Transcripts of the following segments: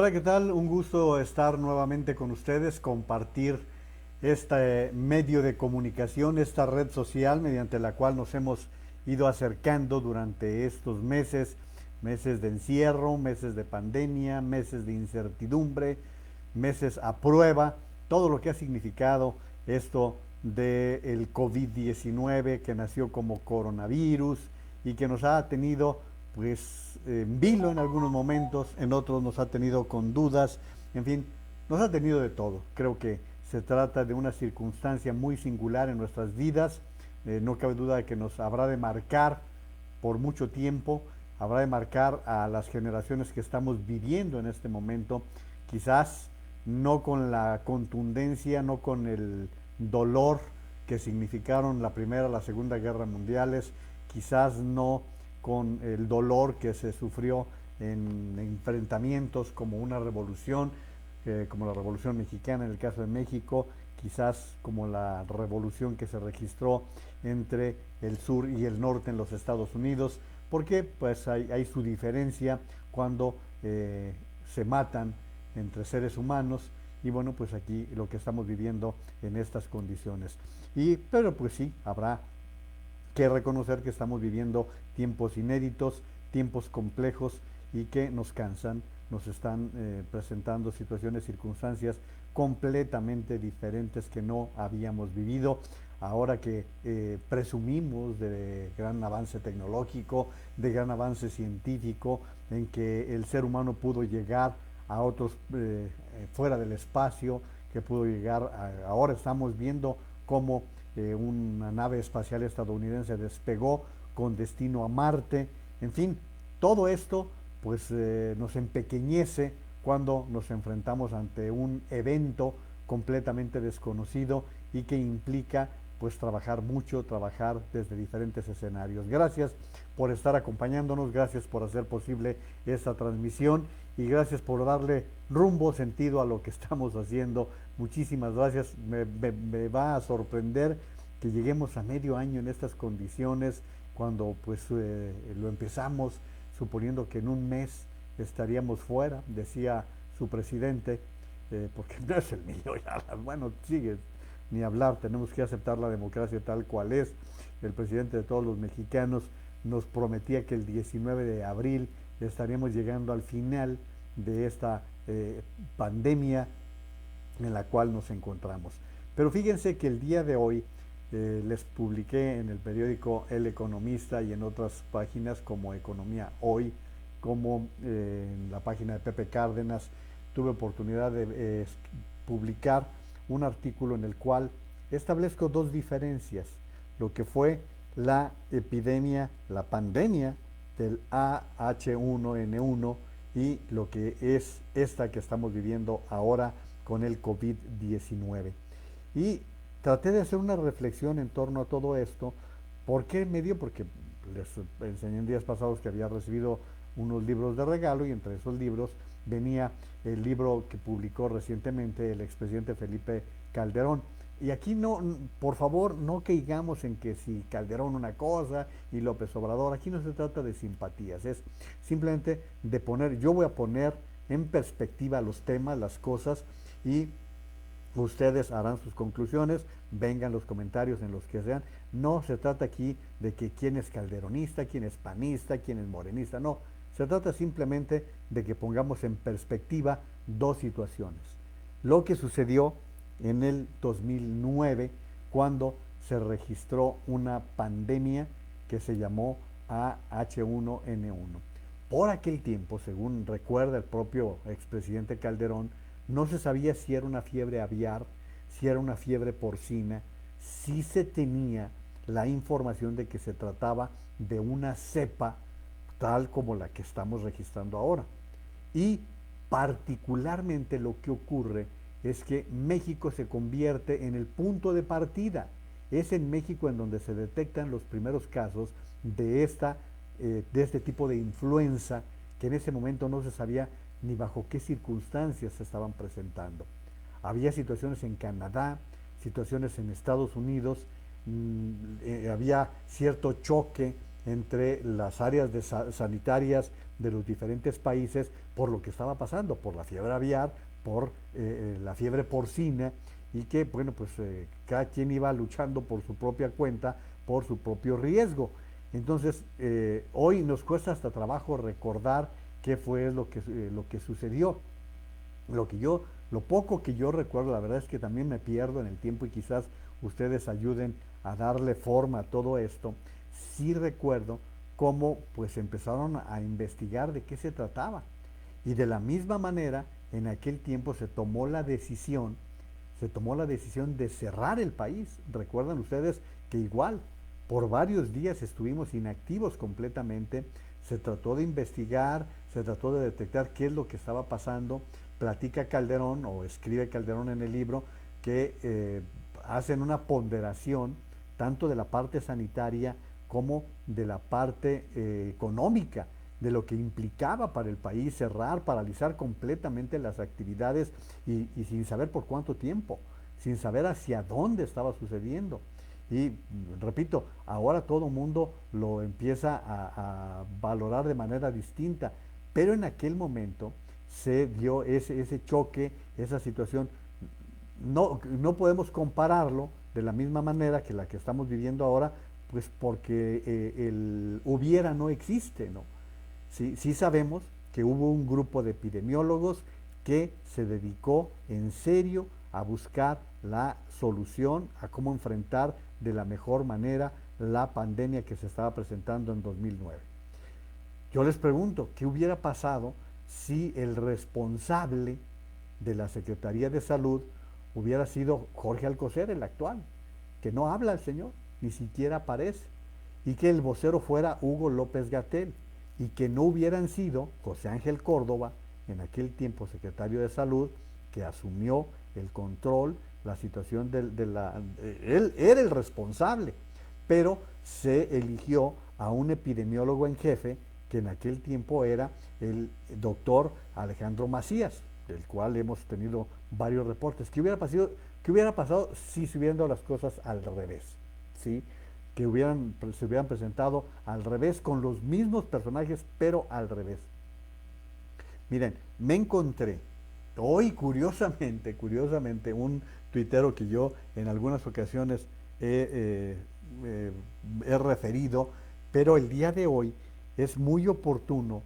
Hola, ¿qué tal? Un gusto estar nuevamente con ustedes, compartir este medio de comunicación, esta red social mediante la cual nos hemos ido acercando durante estos meses, meses de encierro, meses de pandemia, meses de incertidumbre, meses a prueba, todo lo que ha significado esto del COVID-19 que nació como coronavirus y que nos ha tenido pues en vilo en algunos momentos, en otros nos ha tenido con dudas, en fin, nos ha tenido de todo. Creo que se trata de una circunstancia muy singular en nuestras vidas, no cabe duda de que nos habrá de marcar por mucho tiempo, habrá de marcar a las generaciones que estamos viviendo en este momento, quizás no con la contundencia, no con el dolor que significaron la Primera, la Segunda Guerra Mundiales, quizás no con el dolor que se sufrió en enfrentamientos como una revolución, como la Revolución Mexicana en el caso de México, quizás como la revolución que se registró entre el sur y el norte en los Estados Unidos, porque pues hay su diferencia cuando se matan entre seres humanos y bueno, pues aquí lo que estamos viviendo en estas condiciones. Pero pues sí, habrá que reconocer que estamos viviendo tiempos inéditos, tiempos complejos y que nos cansan, nos están presentando situaciones, circunstancias completamente diferentes que no habíamos vivido. Ahora que presumimos de gran avance tecnológico, de gran avance científico, en que el ser humano pudo llegar a otros fuera del espacio, que pudo llegar ahora estamos viendo cómo una nave espacial estadounidense despegó con destino a Marte, en fin, todo esto pues nos empequeñece cuando nos enfrentamos ante un evento completamente desconocido y que implica pues trabajar mucho, trabajar desde diferentes escenarios. Gracias por estar acompañándonos, gracias por hacer posible esta transmisión y gracias por darle rumbo, sentido a lo que estamos haciendo. Muchísimas gracias, me va a sorprender que lleguemos a medio año en estas condiciones cuando pues lo empezamos suponiendo que en un mes estaríamos fuera, decía su presidente, porque no es el mío ya, bueno, sigue, ni hablar, tenemos que aceptar la democracia tal cual es. El presidente de todos los mexicanos nos prometía que el 19 de abril estaríamos llegando al final de esta pandemia en la cual nos encontramos. Pero fíjense que el día de hoy les publiqué en el periódico El Economista y en otras páginas como Economía Hoy, como en la página de Pepe Cárdenas, tuve oportunidad de publicar un artículo en el cual establezco dos diferencias, lo que fue la epidemia, la pandemia del AH1N1 y lo que es esta que estamos viviendo ahora con el COVID-19. Y traté de hacer una reflexión en torno a todo esto. ¿Por qué medio? Porque les enseñé en días pasados que había recibido unos libros de regalo y entre esos libros venía el libro que publicó recientemente el expresidente Felipe Calderón. Y aquí no, por favor, no caigamos en que si Calderón una cosa y López Obrador, aquí no se trata de simpatías, es simplemente de poner, yo voy a poner en perspectiva los temas, las cosas y ustedes harán sus conclusiones, vengan los comentarios en los que sean. No se trata aquí de que quién es calderonista, quién es panista, quién es morenista, no. Se trata simplemente de que pongamos en perspectiva dos situaciones. Lo que sucedió en el 2009 cuando se registró una pandemia que se llamó AH1N1. Por aquel tiempo, según recuerda el propio expresidente Calderón, no se sabía si era una fiebre aviar, si era una fiebre porcina, si se tenía la información de que se trataba de una cepa tal como la que estamos registrando ahora. Y particularmente lo que ocurre es que México se convierte en el punto de partida. Es en México en donde se detectan los primeros casos de este tipo de influenza que en ese momento no se sabía ni bajo qué circunstancias se estaban presentando. Había situaciones en Canadá, situaciones en Estados Unidos, había cierto choque entre las áreas sanitarias de los diferentes países por lo que estaba pasando, por la fiebre aviar, por la fiebre porcina, y que, bueno, pues cada quien iba luchando por su propia cuenta, por su propio riesgo. Entonces, hoy nos cuesta hasta trabajo recordar qué fue lo que sucedió. Lo poco que yo recuerdo, la verdad es que también me pierdo en el tiempo y quizás ustedes ayuden a darle forma a todo esto. Sí recuerdo cómo pues empezaron a investigar de qué se trataba. Y de la misma manera, en aquel tiempo se tomó la decisión de cerrar el país. Recuerdan ustedes que igual por varios días estuvimos inactivos completamente. Se trató de investigar, se trató de detectar qué es lo que estaba pasando. Platica Calderón, o escribe Calderón en el libro, que hacen una ponderación tanto de la parte sanitaria como de la parte económica, de lo que implicaba para el país cerrar, paralizar completamente las actividades y sin saber por cuánto tiempo, sin saber hacia dónde estaba sucediendo. Y repito, ahora todo el mundo lo empieza a valorar de manera distinta, pero en aquel momento se dio ese choque, esa situación. No podemos compararlo de la misma manera que la que estamos viviendo ahora, pues porque el hubiera no existe, ¿no? Sí, sí sabemos que hubo un grupo de epidemiólogos que se dedicó en serio a buscar la solución, a cómo enfrentar de la mejor manera la pandemia que se estaba presentando en 2009. Yo les pregunto, ¿qué hubiera pasado si el responsable de la Secretaría de Salud hubiera sido Jorge Alcocer, el actual? Que no habla el señor, ni siquiera aparece. Y que el vocero fuera Hugo López-Gatell. Y que no hubieran sido José Ángel Córdoba, en aquel tiempo secretario de Salud, que asumió el control, la situación él era el responsable, pero se eligió a un epidemiólogo en jefe, que en aquel tiempo era el doctor Alejandro Macías, del cual hemos tenido varios reportes. ¿Qué hubiera pasado si se hubieran dado las cosas al revés? ¿Sí? Que se hubieran presentado al revés, con los mismos personajes, pero al revés. Miren, me encontré hoy curiosamente, un tuitero que yo en algunas ocasiones he referido, pero el día de hoy es muy oportuno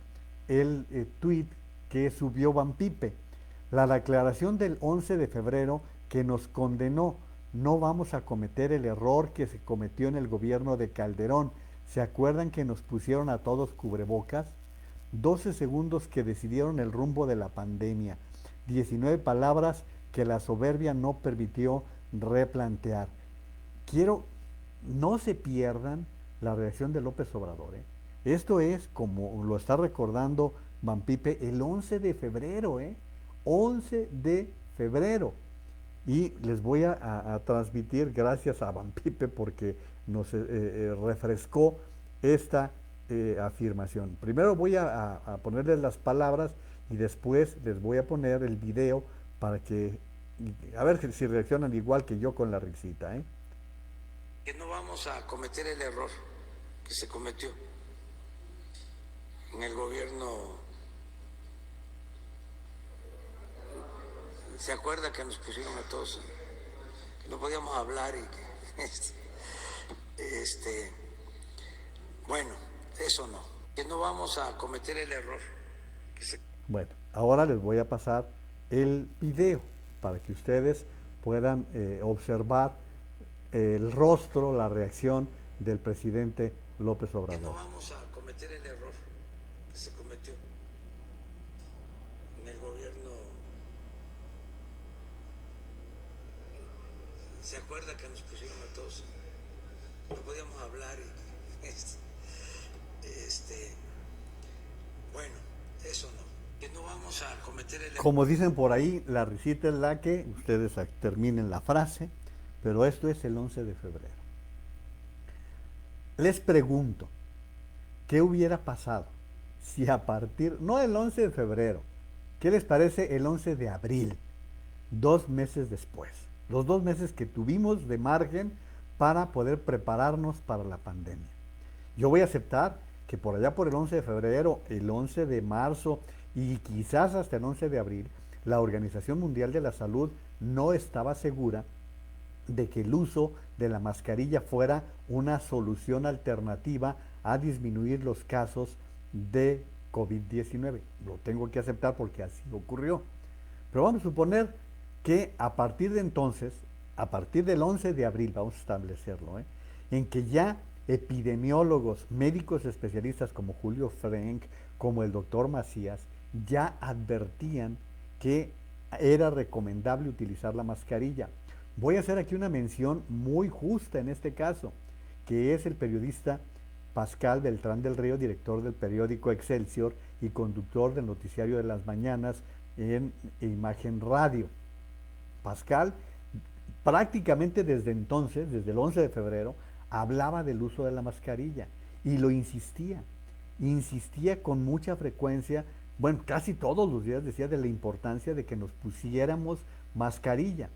el tuit que subió Van Pipe. La declaración del 11 de febrero que nos condenó. No vamos a cometer el error que se cometió en el gobierno de Calderón. ¿Se acuerdan que nos pusieron a todos cubrebocas? 12 segundos que decidieron el rumbo de la pandemia. 19 palabras que la soberbia no permitió replantear. No se pierdan la reacción de López Obrador. Esto es, como lo está recordando Van Pipe, el 11 de febrero. 11 de febrero. Y les voy a transmitir, gracias a Van Pipe, porque nos refrescó esta afirmación. Primero voy a ponerles las palabras y después les voy a poner el video para que, a ver si reaccionan igual que yo con la risita. Que no vamos a cometer el error que se cometió en el gobierno. ¿Se acuerda que nos pusieron a todos, que no podíamos hablar y que, bueno, eso no, que no vamos a cometer el error. Bueno, ahora les voy a pasar el video para que ustedes puedan observar el rostro, la reacción del presidente López Obrador. Que no vamos a cometer el error que se cometió en el gobierno. ¿Se acuerda que nos pusieron a todos? No podíamos hablar y bueno, eso no. Que no vamos a cometer el error. Como dicen por ahí, la risita es la que ustedes terminen la frase, pero esto es el 11 de febrero. Les pregunto, ¿qué hubiera pasado si a partir, no el 11 de febrero, qué les parece el 11 de abril, 2 meses después? Los 2 meses que tuvimos de margen para poder prepararnos para la pandemia. Yo voy a aceptar que por allá por el 11 de febrero, el 11 de marzo y quizás hasta el 11 de abril, la Organización Mundial de la Salud no estaba segura de que el uso de la mascarilla fuera una solución alternativa a disminuir los casos de COVID-19. Lo tengo que aceptar porque así ocurrió. Pero vamos a suponer que a partir de entonces, a partir del 11 de abril, vamos a establecerlo, en que ya epidemiólogos, médicos especialistas como Julio Frenk, como el doctor Macías, ya advertían que era recomendable utilizar la mascarilla. Voy a hacer aquí una mención muy justa en este caso, que es el periodista Pascal Beltrán del Río, director del periódico Excelsior y conductor del noticiario de las mañanas en Imagen Radio. Pascal prácticamente desde entonces, desde el 11 de febrero, hablaba del uso de la mascarilla y lo insistía con mucha frecuencia, bueno, casi todos los días decía de la importancia de que nos pusiéramos mascarilla.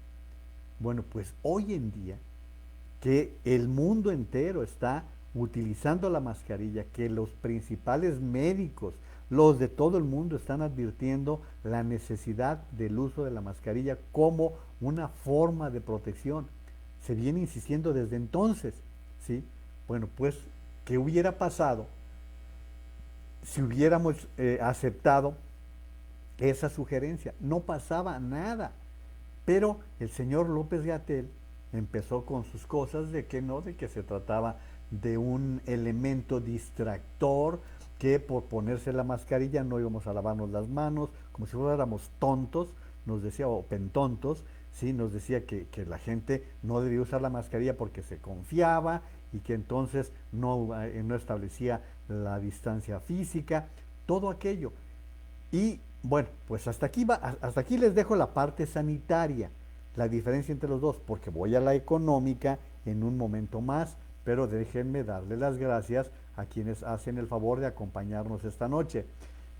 Bueno, pues hoy en día que el mundo entero está utilizando la mascarilla, que los principales médicos, los de todo el mundo están advirtiendo la necesidad del uso de la mascarilla como una forma de protección. Se viene insistiendo desde entonces, ¿sí? Bueno, pues, ¿qué hubiera pasado si hubiéramos aceptado esa sugerencia? No pasaba nada. Pero el señor López-Gatell empezó con sus cosas de que no, de que se trataba de un elemento distractor, que por ponerse la mascarilla no íbamos a lavarnos las manos, como si fuéramos tontos, nos decía, o pentontos, ¿sí? Nos decía que la gente no debía usar la mascarilla porque se confiaba y que entonces no establecía la distancia física, todo aquello. Y bueno, pues hasta aquí les dejo la parte sanitaria, la diferencia entre los dos, porque voy a la económica en un momento más, pero déjenme darle las gracias a quienes hacen el favor de acompañarnos esta noche.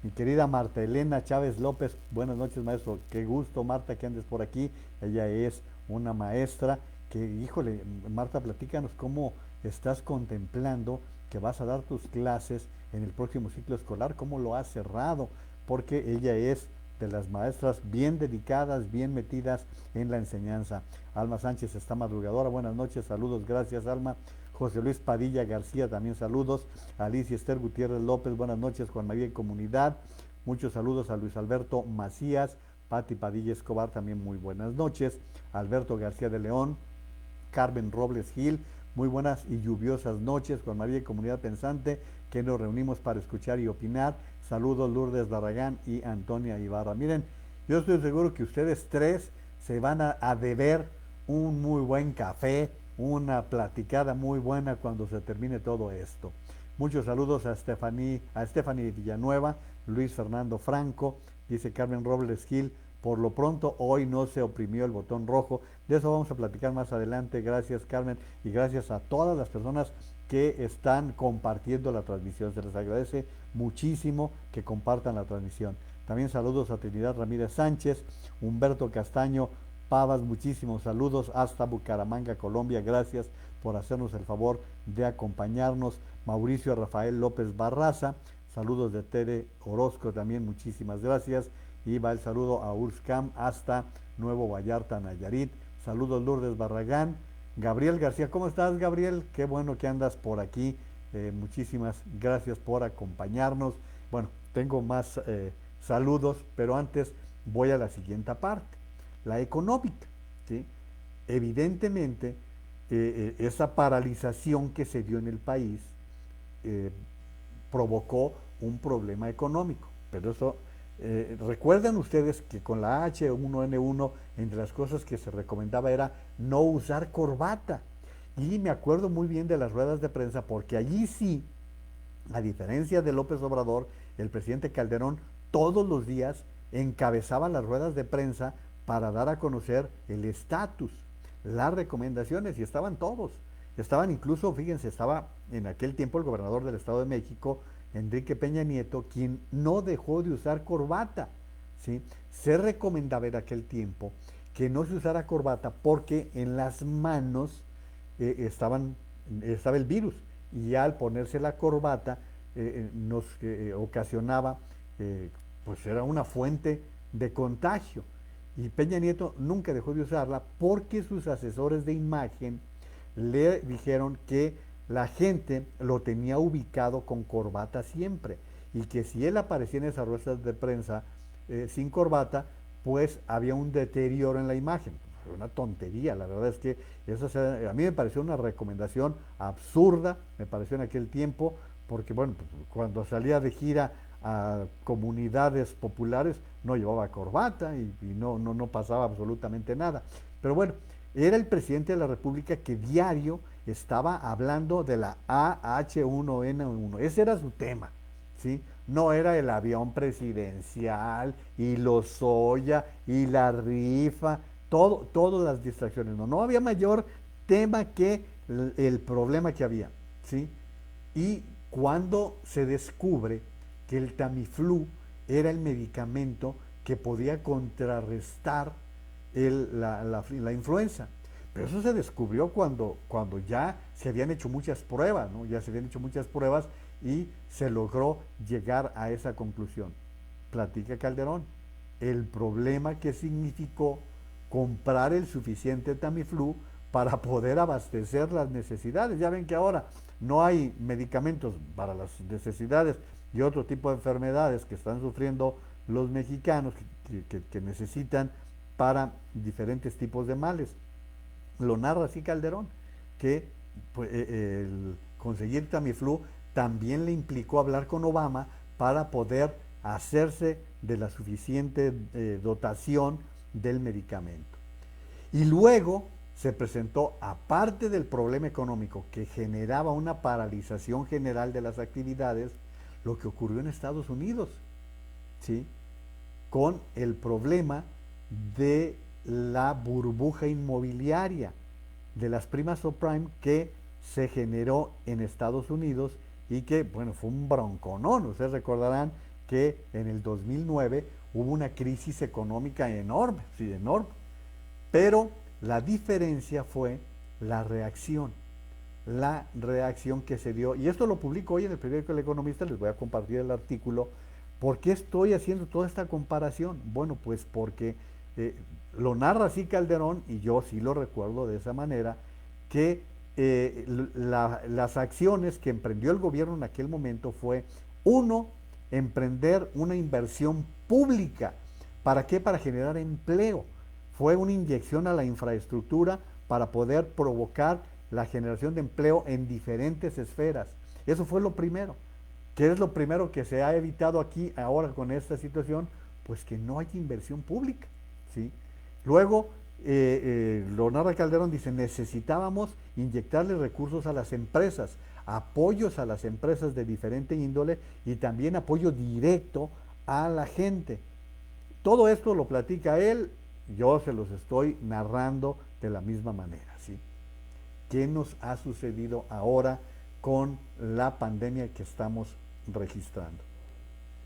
Mi querida Marta Elena Chávez López, buenas noches maestro, qué gusto Marta que andes por aquí, ella es una maestra que, híjole, Marta, platícanos cómo estás contemplando que vas a dar tus clases en el próximo ciclo escolar, cómo lo has cerrado, porque ella es de las maestras bien dedicadas, bien metidas en la enseñanza. Alma Sánchez está madrugadora, buenas noches, saludos, gracias Alma. José Luis Padilla García, también saludos. Alicia Esther Gutiérrez López, buenas noches. Juan María y Comunidad, muchos saludos a Luis Alberto Macías. Pati Padilla Escobar, también muy buenas noches. Alberto García de León, Carmen Robles Gil, muy buenas y lluviosas noches. Juan María y Comunidad Pensante, que nos reunimos para escuchar y opinar. Saludos Lourdes Barragán y Antonia Ibarra. Miren, yo estoy seguro que ustedes tres se van a deber un muy buen café, una platicada muy buena cuando se termine todo esto. Muchos saludos a Stephanie Villanueva, Luis Fernando Franco, dice Carmen Robles Gil, por lo pronto hoy no se oprimió el botón rojo, de eso vamos a platicar más adelante, gracias Carmen y gracias a todas las personas que están compartiendo la transmisión, se les agradece muchísimo que compartan la transmisión. También saludos a Trinidad Ramírez Sánchez, Humberto Castaño Pavas, muchísimos saludos hasta Bucaramanga, Colombia, gracias por hacernos el favor de acompañarnos. Mauricio Rafael López Barraza, saludos de Tere Orozco también, muchísimas gracias. Y va el saludo a Urscam hasta Nuevo Vallarta, Nayarit. Saludos Lourdes Barragán. Gabriel García, ¿cómo estás Gabriel? Qué bueno que andas por aquí. Muchísimas gracias por acompañarnos. Bueno, tengo más saludos, pero antes voy a la siguiente parte. La económica, ¿sí? Evidentemente, esa paralización que se dio en el país provocó un problema económico, pero eso, recuerdan ustedes que con la H1N1, entre las cosas que se recomendaba era no usar corbata, y me acuerdo muy bien de las ruedas de prensa, porque allí sí, a diferencia de López Obrador, el presidente Calderón todos los días encabezaba las ruedas de prensa para dar a conocer el estatus, las recomendaciones, y estaban todos. Estaban incluso, fíjense, estaba en aquel tiempo el gobernador del Estado de México, Enrique Peña Nieto, quien no dejó de usar corbata, ¿sí? Se recomendaba en aquel tiempo que no se usara corbata porque en las manos estaba el virus, y al ponerse la corbata nos ocasionaba, pues era una fuente de contagio. Y Peña Nieto nunca dejó de usarla porque sus asesores de imagen le dijeron que la gente lo tenía ubicado con corbata siempre y que si él aparecía en esas ruedas de prensa sin corbata, pues había un deterioro en la imagen. Una tontería, la verdad es que eso a mí me pareció una recomendación absurda, me pareció en aquel tiempo, porque bueno, cuando salía de gira a comunidades populares no llevaba corbata y no pasaba absolutamente nada. Pero bueno, era el presidente de la República que diario estaba hablando de la AH1N1. Ese era su tema, ¿sí? No era el avión presidencial y Lozoya y la rifa, todas las distracciones. No había mayor tema que el problema que había, ¿sí? Y cuando se descubre que el Tamiflu era el medicamento que podía contrarrestar la influenza. Pero eso se descubrió cuando ya se habían hecho muchas pruebas, ¿no? Ya se habían hecho muchas pruebas y se logró llegar a esa conclusión. Platica Calderón, el problema que significó comprar el suficiente Tamiflu para poder abastecer las necesidades. Ya ven que ahora no hay medicamentos para las necesidades y otro tipo de enfermedades que están sufriendo los mexicanos que necesitan para diferentes tipos de males. Lo narra así Calderón, que pues, el conseguir Tamiflu también le implicó hablar con Obama para poder hacerse de la suficiente dotación del medicamento. Y luego se presentó, aparte del problema económico que generaba una paralización general de las actividades, lo que ocurrió en Estados Unidos, ¿sí? Con el problema de la burbuja inmobiliaria, de las primas subprime que se generó en Estados Unidos y que, bueno, fue un bronconón. Ustedes recordarán que en el 2009 hubo una crisis económica enorme, sí, enorme. Pero la diferencia fue la reacción que se dio, y esto lo publico hoy en el periódico El Economista, les voy a compartir el artículo. ¿Por qué estoy haciendo toda esta comparación? Bueno, pues porque lo narra así Calderón, y yo sí lo recuerdo de esa manera, que las acciones que emprendió el gobierno en aquel momento fue, uno, emprender una inversión pública. ¿Para qué? Para generar empleo. Fue una inyección a la infraestructura para poder provocar la generación de empleo en diferentes esferas. Eso fue lo primero. ¿Qué es lo primero que se ha evitado aquí ahora con esta situación? Pues que no haya inversión pública, ¿sí? Luego, lo narra Calderón, dice, necesitábamos inyectarle recursos a las empresas, apoyos a las empresas de diferente índole y también apoyo directo a la gente. Todo esto lo platica él, yo se los estoy narrando de la misma manera, ¿sí? ¿Qué nos ha sucedido ahora con la pandemia que estamos registrando?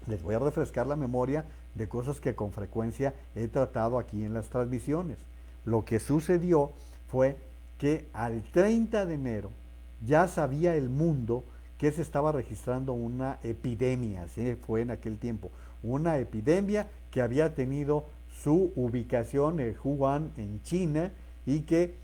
Les voy a refrescar la memoria de cosas que con frecuencia he tratado aquí en las transmisiones. Lo que sucedió fue que al 30 de enero ya sabía el mundo que se estaba registrando una epidemia, así fue en aquel tiempo, una epidemia que había tenido su ubicación en Wuhan, en China, y que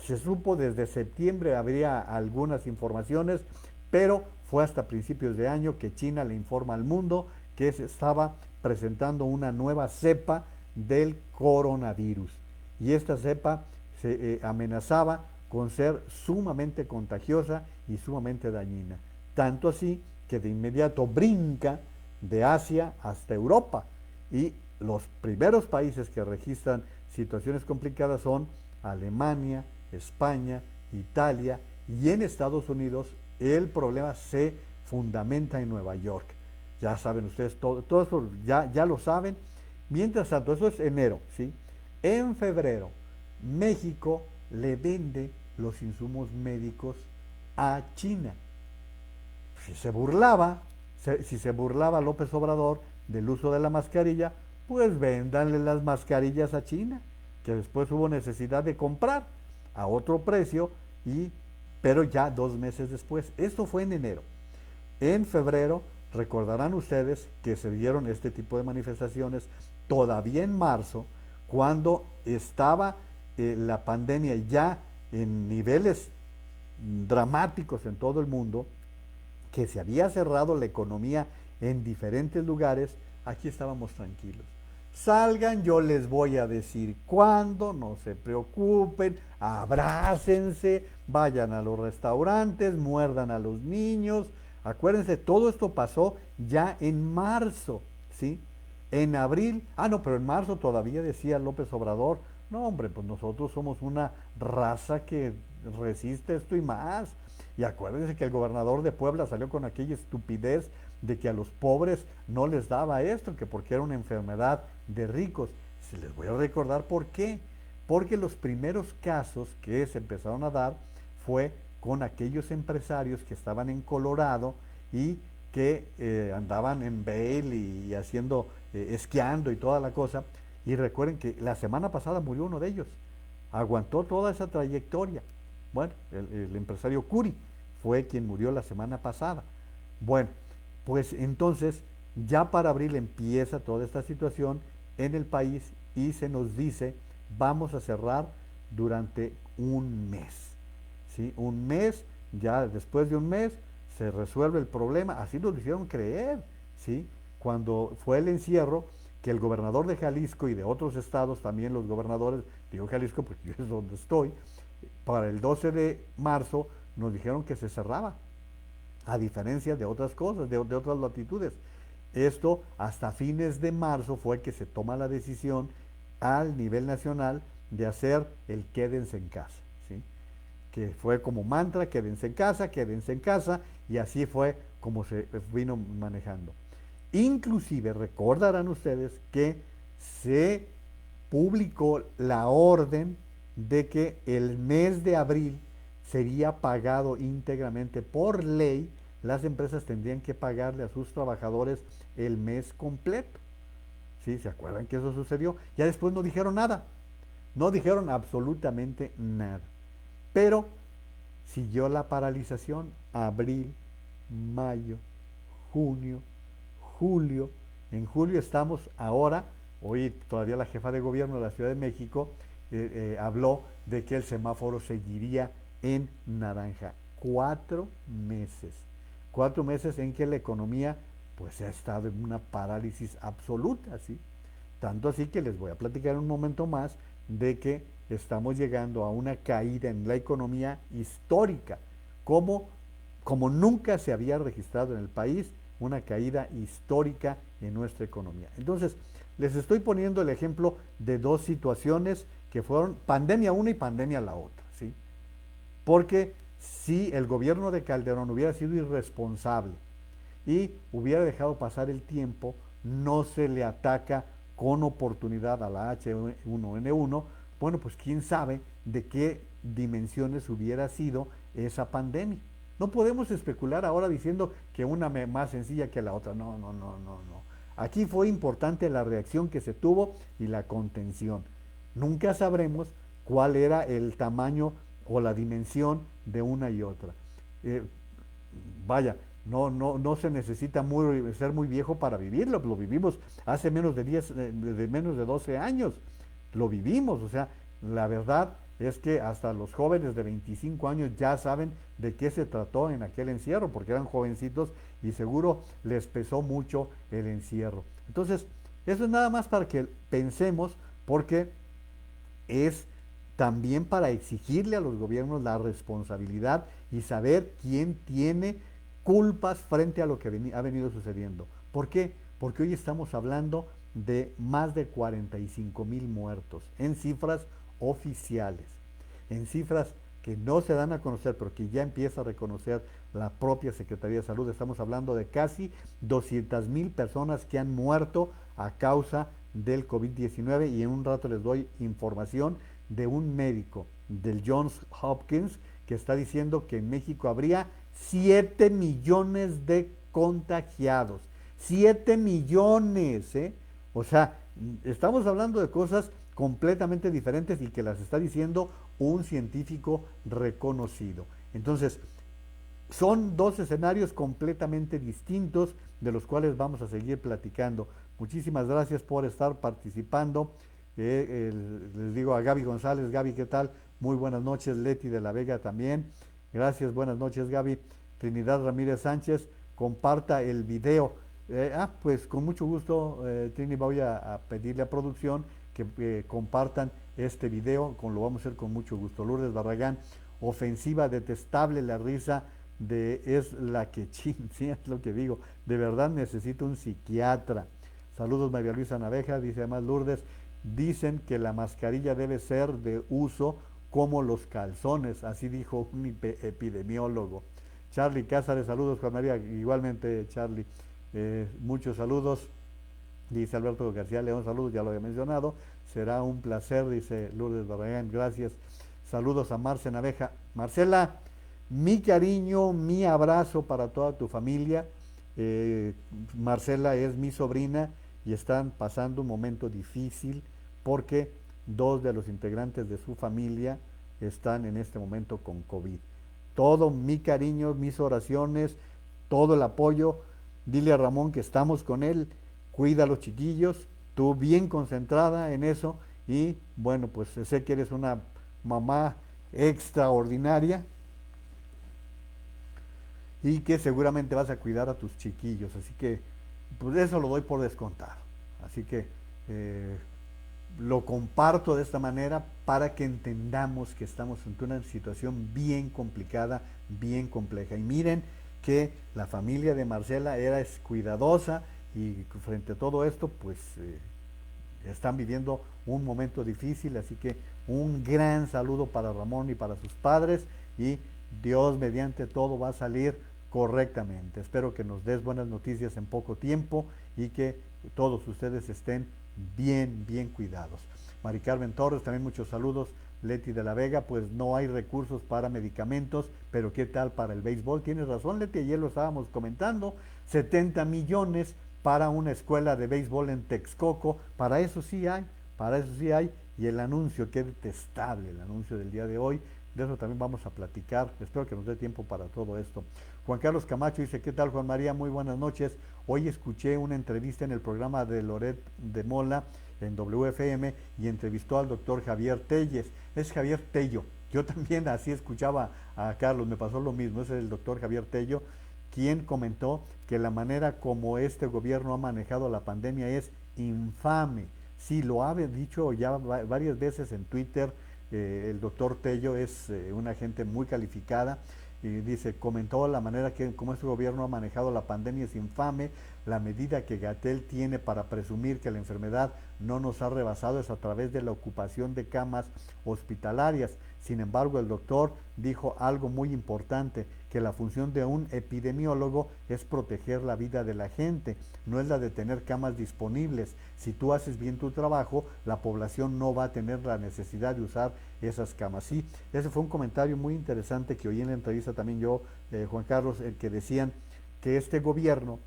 se supo desde septiembre, habría algunas informaciones, pero fue hasta principios de año que China le informa al mundo que se estaba presentando una nueva cepa del coronavirus. Y esta cepa se amenazaba con ser sumamente contagiosa y sumamente dañina. Tanto así que de inmediato brinca de Asia hasta Europa. Y los primeros países que registran situaciones complicadas son Alemania, España, Italia, y en Estados Unidos el problema se fundamenta en Nueva York. Ya saben ustedes, todo eso ya lo saben. Mientras tanto, eso es enero, ¿sí? En febrero, México le vende los insumos médicos a China. Si se burlaba López Obrador del uso de la mascarilla, pues véndanle las mascarillas a China, que después hubo necesidad de comprar a otro precio y pero ya 2 meses después. Esto fue en enero. En febrero, recordarán ustedes que se dieron este tipo de manifestaciones todavía en marzo, cuando estaba la pandemia ya en niveles dramáticos en todo el mundo, que se había cerrado la economía en diferentes lugares. Aquí estábamos tranquilos. Salgan, yo les voy a decir cuándo, no se preocupen, abrácense, vayan a los restaurantes, muerdan a los niños. Acuérdense, todo esto pasó ya en marzo, ¿sí? En abril, no, pero en marzo todavía decía López Obrador, no hombre, pues nosotros somos una raza que resiste esto y más. Y acuérdense que el gobernador de Puebla salió con aquella estupidez de que a los pobres no les daba esto, que porque era una enfermedad de ricos. Se les voy a recordar por qué. Porque los primeros casos que se empezaron a dar fue con aquellos empresarios que estaban en Colorado y que andaban en Vail y haciendo, esquiando y toda la cosa. Y recuerden que la semana pasada murió uno de ellos. Aguantó toda esa trayectoria. Bueno, el empresario Curi fue quien murió la semana pasada. Bueno, pues entonces ya para abril empieza toda esta situación en el país y se nos dice, vamos a cerrar durante un mes. ¿Sí? Un mes, ya después de un mes se resuelve el problema, así nos lo hicieron creer, ¿sí? Cuando fue el encierro, que el gobernador de Jalisco y de otros estados, también los gobernadores, digo Jalisco porque yo es donde estoy, para el 12 de marzo nos dijeron que se cerraba, a diferencia de otras cosas, de otras latitudes. Esto hasta fines de marzo fue que se toma la decisión al nivel nacional de hacer el quédense en casa, ¿sí? Que fue como mantra, quédense en casa, y así fue como se vino manejando. Inclusive recordarán ustedes que se publicó la orden de que el mes de abril sería pagado íntegramente por ley. Las empresas tendrían que pagarle a sus trabajadores el mes completo. ¿Sí? ¿Se acuerdan que eso sucedió? Ya después no dijeron nada. No dijeron absolutamente nada. Pero siguió la paralización abril, mayo, junio, julio. En julio estamos ahora, hoy todavía la jefa de gobierno de la Ciudad de México habló de que el semáforo seguiría en naranja. 4 meses. 4 meses en que la economía pues ha estado en una parálisis absoluta, ¿sí? Tanto así que les voy a platicar un momento más de que estamos llegando a una caída en la economía histórica, como nunca se había registrado en el país, una caída histórica en nuestra economía. Entonces, les estoy poniendo el ejemplo de dos situaciones que fueron pandemia una y pandemia la otra, ¿sí? Porque si el gobierno de Calderón hubiera sido irresponsable y hubiera dejado pasar el tiempo, no se le ataca con oportunidad a la H1N1, bueno, pues quién sabe de qué dimensiones hubiera sido esa pandemia. No podemos especular ahora diciendo que una más sencilla que la otra. No, no, no, no, no. Aquí fue importante la reacción que se tuvo y la contención. Nunca sabremos cuál era el tamaño o la dimensión de una y otra. Vaya, no se necesita ser muy viejo para vivirlo, lo vivimos hace menos de menos de 12 años, lo vivimos, o sea, la verdad es que hasta los jóvenes de 25 años ya saben de qué se trató en aquel encierro, porque eran jovencitos y seguro les pesó mucho el encierro. Entonces, eso es nada más para que pensemos, porque es también para exigirle a los gobiernos la responsabilidad y saber quién tiene culpas frente a lo que ha venido sucediendo. ¿Por qué? Porque hoy estamos hablando de más de 45,000 muertos en cifras oficiales, en cifras que no se dan a conocer, pero que ya empieza a reconocer la propia Secretaría de Salud. Estamos hablando de casi 200,000 personas que han muerto a causa del COVID-19, y en un rato les doy información de un médico del Johns Hopkins que está diciendo que en México habría 7 millones de contagiados. 7 millones, ¿eh? O sea, estamos hablando de cosas completamente diferentes y que las está diciendo un científico reconocido. Entonces, son dos escenarios completamente distintos de los cuales vamos a seguir platicando. Muchísimas gracias por estar participando. Les digo a Gaby González, Gaby, ¿qué tal? Muy buenas noches. Leti de la Vega también. Gracias, buenas noches, Gaby. Trinidad Ramírez Sánchez, comparta el video. Pues con mucho gusto, Trini, voy a pedirle a producción que compartan este video, lo vamos a hacer con mucho gusto. Lourdes Barragán, ofensiva, detestable la risa es la que sí, es lo que digo, de verdad necesito un psiquiatra. Saludos María Luisa Naveja, dice además Lourdes, dicen que la mascarilla debe ser de uso como los calzones, así dijo un epidemiólogo. Charlie Cázares, saludos Juan María, igualmente Charlie, muchos saludos. Dice Alberto García León, saludos, ya lo había mencionado. Será un placer, dice Lourdes Barragán, gracias. Saludos a Marce Naveja. Marcela, mi cariño, mi abrazo para toda tu familia. Marcela es mi sobrina y están pasando un momento difícil porque dos de los integrantes de su familia están en este momento con COVID. Todo mi cariño, mis oraciones, todo el apoyo. Dile a Ramón que estamos con él. Cuida a los chiquillos, tú bien concentrada en eso y bueno, pues sé que eres una mamá extraordinaria y que seguramente vas a cuidar a tus chiquillos, así que pues eso lo doy por descontado, así que lo comparto de esta manera para que entendamos que estamos ante una situación bien complicada, bien compleja. Y miren que la familia de Marcela era cuidadosa y frente a todo esto pues están viviendo un momento difícil, así que un gran saludo para Ramón y para sus padres y Dios mediante todo va a salir correctamente. Espero que nos des buenas noticias en poco tiempo y que todos ustedes estén bien cuidados. Mari Carmen Torres, también muchos saludos. Leti de la Vega, pues no hay recursos para medicamentos, pero ¿qué tal para el béisbol? Tienes razón, Leti, ayer lo estábamos comentando, 70 millones para una escuela de béisbol en Texcoco, para eso sí hay, y el anuncio, qué detestable el anuncio del día de hoy, de eso también vamos a platicar, espero que nos dé tiempo para todo esto. Juan Carlos Camacho dice, ¿qué tal Juan María? Muy buenas noches, hoy escuché una entrevista en el programa de Loret de Mola, en WFM, y entrevistó al doctor Javier Telles, es Javier Tello, yo también así escuchaba a Carlos, me pasó lo mismo, es el doctor Javier Tello, quien comentó que la manera como este gobierno ha manejado la pandemia es infame. Sí, lo ha dicho ya varias veces en Twitter, el doctor Tello es una gente muy calificada, y dice, comentó la manera que como este gobierno ha manejado la pandemia es infame, la medida que Gatell tiene para presumir que la enfermedad no nos ha rebasado es a través de la ocupación de camas hospitalarias. Sin embargo, el doctor dijo algo muy importante, que la función de un epidemiólogo es proteger la vida de la gente, no es la de tener camas disponibles. Si tú haces bien tu trabajo, la población no va a tener la necesidad de usar esas camas. Sí, ese fue un comentario muy interesante que oí en la entrevista también yo, Juan Carlos, que decían que este gobierno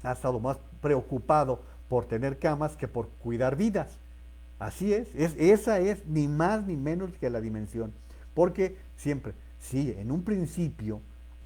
ha estado más preocupado por tener camas que por cuidar vidas. Así esa es ni más ni menos que la dimensión, porque siempre, sí, en un principio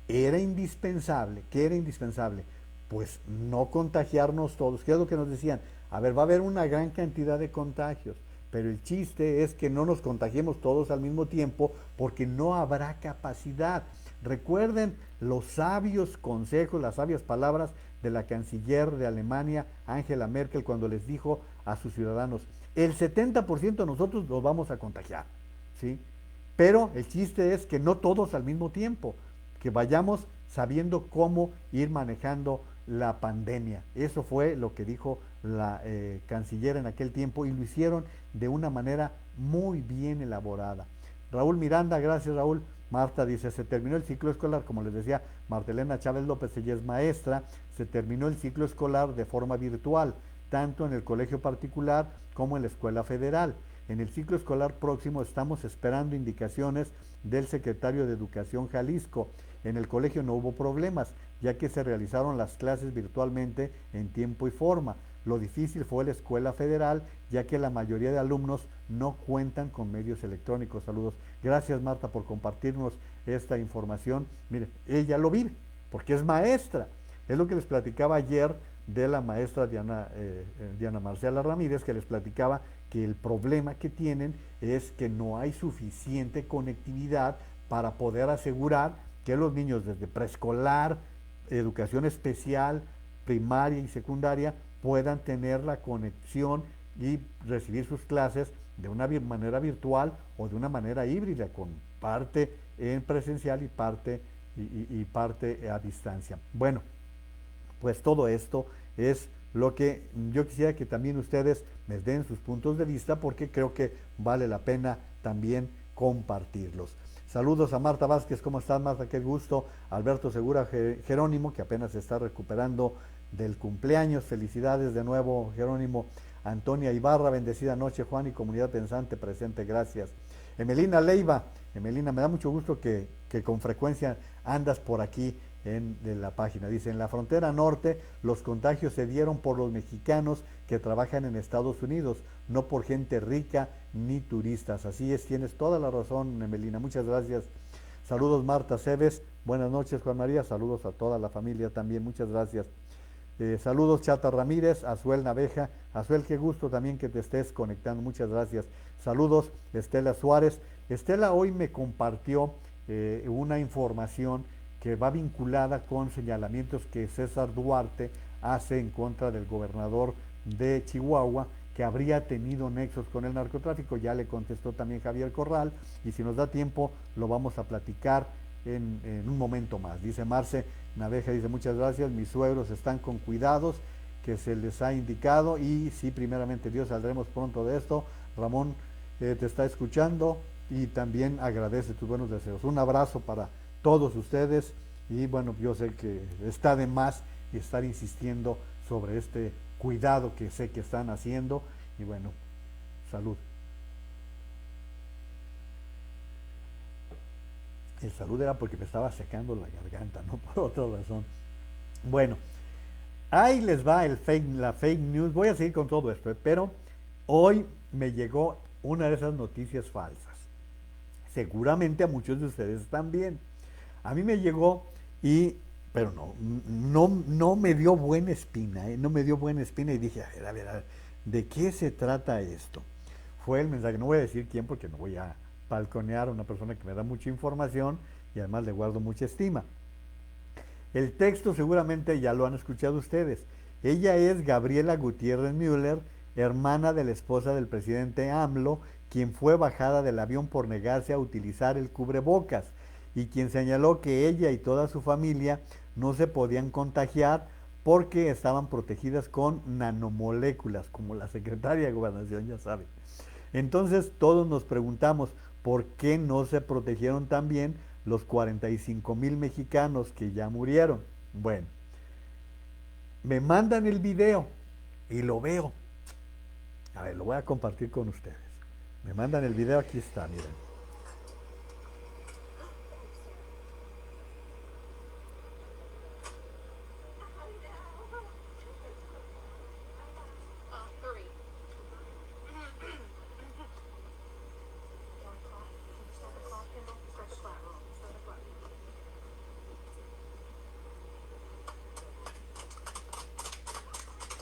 era indispensable, ¿qué era indispensable? Pues no contagiarnos todos, ¿qué es lo que nos decían? A ver, va a haber una gran cantidad de contagios, pero el chiste es que no nos contagiemos todos al mismo tiempo porque no habrá capacidad. Recuerden los sabios consejos, las sabias palabras de la canciller de Alemania, Angela Merkel, cuando les dijo a sus ciudadanos, el 70% de nosotros los vamos a contagiar, ¿sí? Pero el chiste es que no todos al mismo tiempo, que vayamos sabiendo cómo ir manejando la pandemia. Eso fue lo que dijo la canciller en aquel tiempo y lo hicieron de una manera muy bien elaborada. Raúl Miranda, gracias Raúl. Marta dice, se terminó el ciclo escolar, como les decía, Marta Elena Chávez López, ella es maestra, se terminó el ciclo escolar de forma virtual, tanto en el colegio particular como en la escuela federal. En el ciclo escolar próximo estamos esperando indicaciones del secretario de Educación Jalisco. En el colegio no hubo problemas, ya que se realizaron las clases virtualmente en tiempo y forma. Lo difícil fue la escuela federal, ya que la mayoría de alumnos no cuentan con medios electrónicos. Saludos. Gracias, Marta, por compartirnos esta información. Mire, ella lo vive, porque es maestra. Es lo que les platicaba ayer de la maestra Diana Marcela Ramírez, que les platicaba que el problema que tienen es que no hay suficiente conectividad para poder asegurar que los niños desde preescolar, educación especial, primaria y secundaria puedan tener la conexión y recibir sus clases de una manera virtual o de una manera híbrida, con parte en presencial y parte a distancia. Bueno, pues todo esto es lo que yo quisiera que también ustedes me den sus puntos de vista, porque creo que vale la pena también compartirlos. Saludos a Marta Vázquez, ¿cómo estás, Marta? Qué gusto. Alberto Segura Jerónimo, que apenas se está recuperando del cumpleaños. Felicidades de nuevo, Jerónimo. Antonia Ibarra, bendecida noche, Juan y comunidad pensante presente, gracias. Emelina Leiva, Emelina, me da mucho gusto que con frecuencia andas por aquí en la página. Dice, en la frontera norte los contagios se dieron por los mexicanos que trabajan en Estados Unidos, no por gente rica ni turistas. Así es, tienes toda la razón, Emelina, muchas gracias. Saludos, Marta Cebes, buenas noches, Juan María, saludos a toda la familia también, muchas gracias. Saludos, Chata Ramírez, Azuel Naveja. Azuel, qué gusto también que te estés conectando, muchas gracias. Saludos, Estela Suárez. Estela hoy me compartió una información que va vinculada con señalamientos que César Duarte hace en contra del gobernador de Chihuahua, que habría tenido nexos con el narcotráfico. Ya le contestó también Javier Corral, y si nos da tiempo lo vamos a platicar en un momento más. Dice Marce Naveja, dice, muchas gracias, mis suegros están con cuidados que se les ha indicado, y sí, primeramente Dios, saldremos pronto de esto. Ramón te está escuchando y también agradece tus buenos deseos. Un abrazo para todos ustedes, y bueno, yo sé que está de más estar insistiendo sobre este cuidado que sé que están haciendo, y bueno, salud. El salud era porque me estaba secando la garganta, no por otra razón. Bueno, ahí les va la fake news. Voy a seguir con todo esto, pero hoy me llegó una de esas noticias falsas. Seguramente a muchos de ustedes también. A mí me llegó pero no me dio buena espina, no me dio buena espina, y dije, a ver, ¿de qué se trata esto? Fue el mensaje, no voy a decir quién porque no voy a balconear a una persona que me da mucha información y además le guardo mucha estima. El texto seguramente ya lo han escuchado ustedes. Ella es Gabriela Gutiérrez Müller, hermana de la esposa del presidente AMLO, quien fue bajada del avión por negarse a utilizar el cubrebocas, y quien señaló que ella y toda su familia no se podían contagiar porque estaban protegidas con nanomoléculas, como la secretaria de Gobernación ya sabe. Entonces todos nos preguntamos, ¿por qué no se protegieron también los 45,000 mexicanos que ya murieron? Bueno, me mandan el video y lo veo. A ver, lo voy a compartir con ustedes. Me mandan el video, aquí está, miren.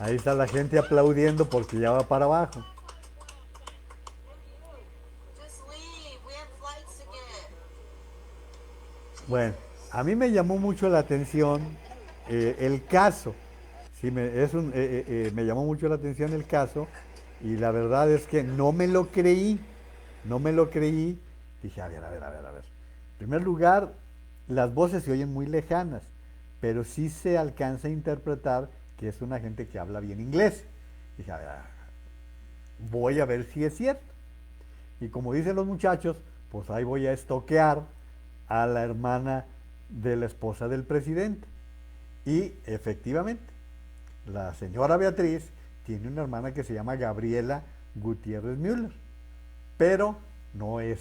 Ahí está la gente aplaudiendo porque ya va para abajo. Bueno, a mí me llamó mucho la atención el caso. Sí, me llamó mucho la atención el caso, y la verdad es que no me lo creí. No me lo creí. Dije, a ver. En primer lugar, las voces se oyen muy lejanas, pero sí se alcanza a interpretar que es una gente que habla bien inglés. Dije, a ver, voy a ver si es cierto. Y como dicen los muchachos, pues ahí voy a estoquear a la hermana de la esposa del presidente. Y efectivamente, la señora Beatriz tiene una hermana que se llama Gabriela Gutiérrez Müller. pero no es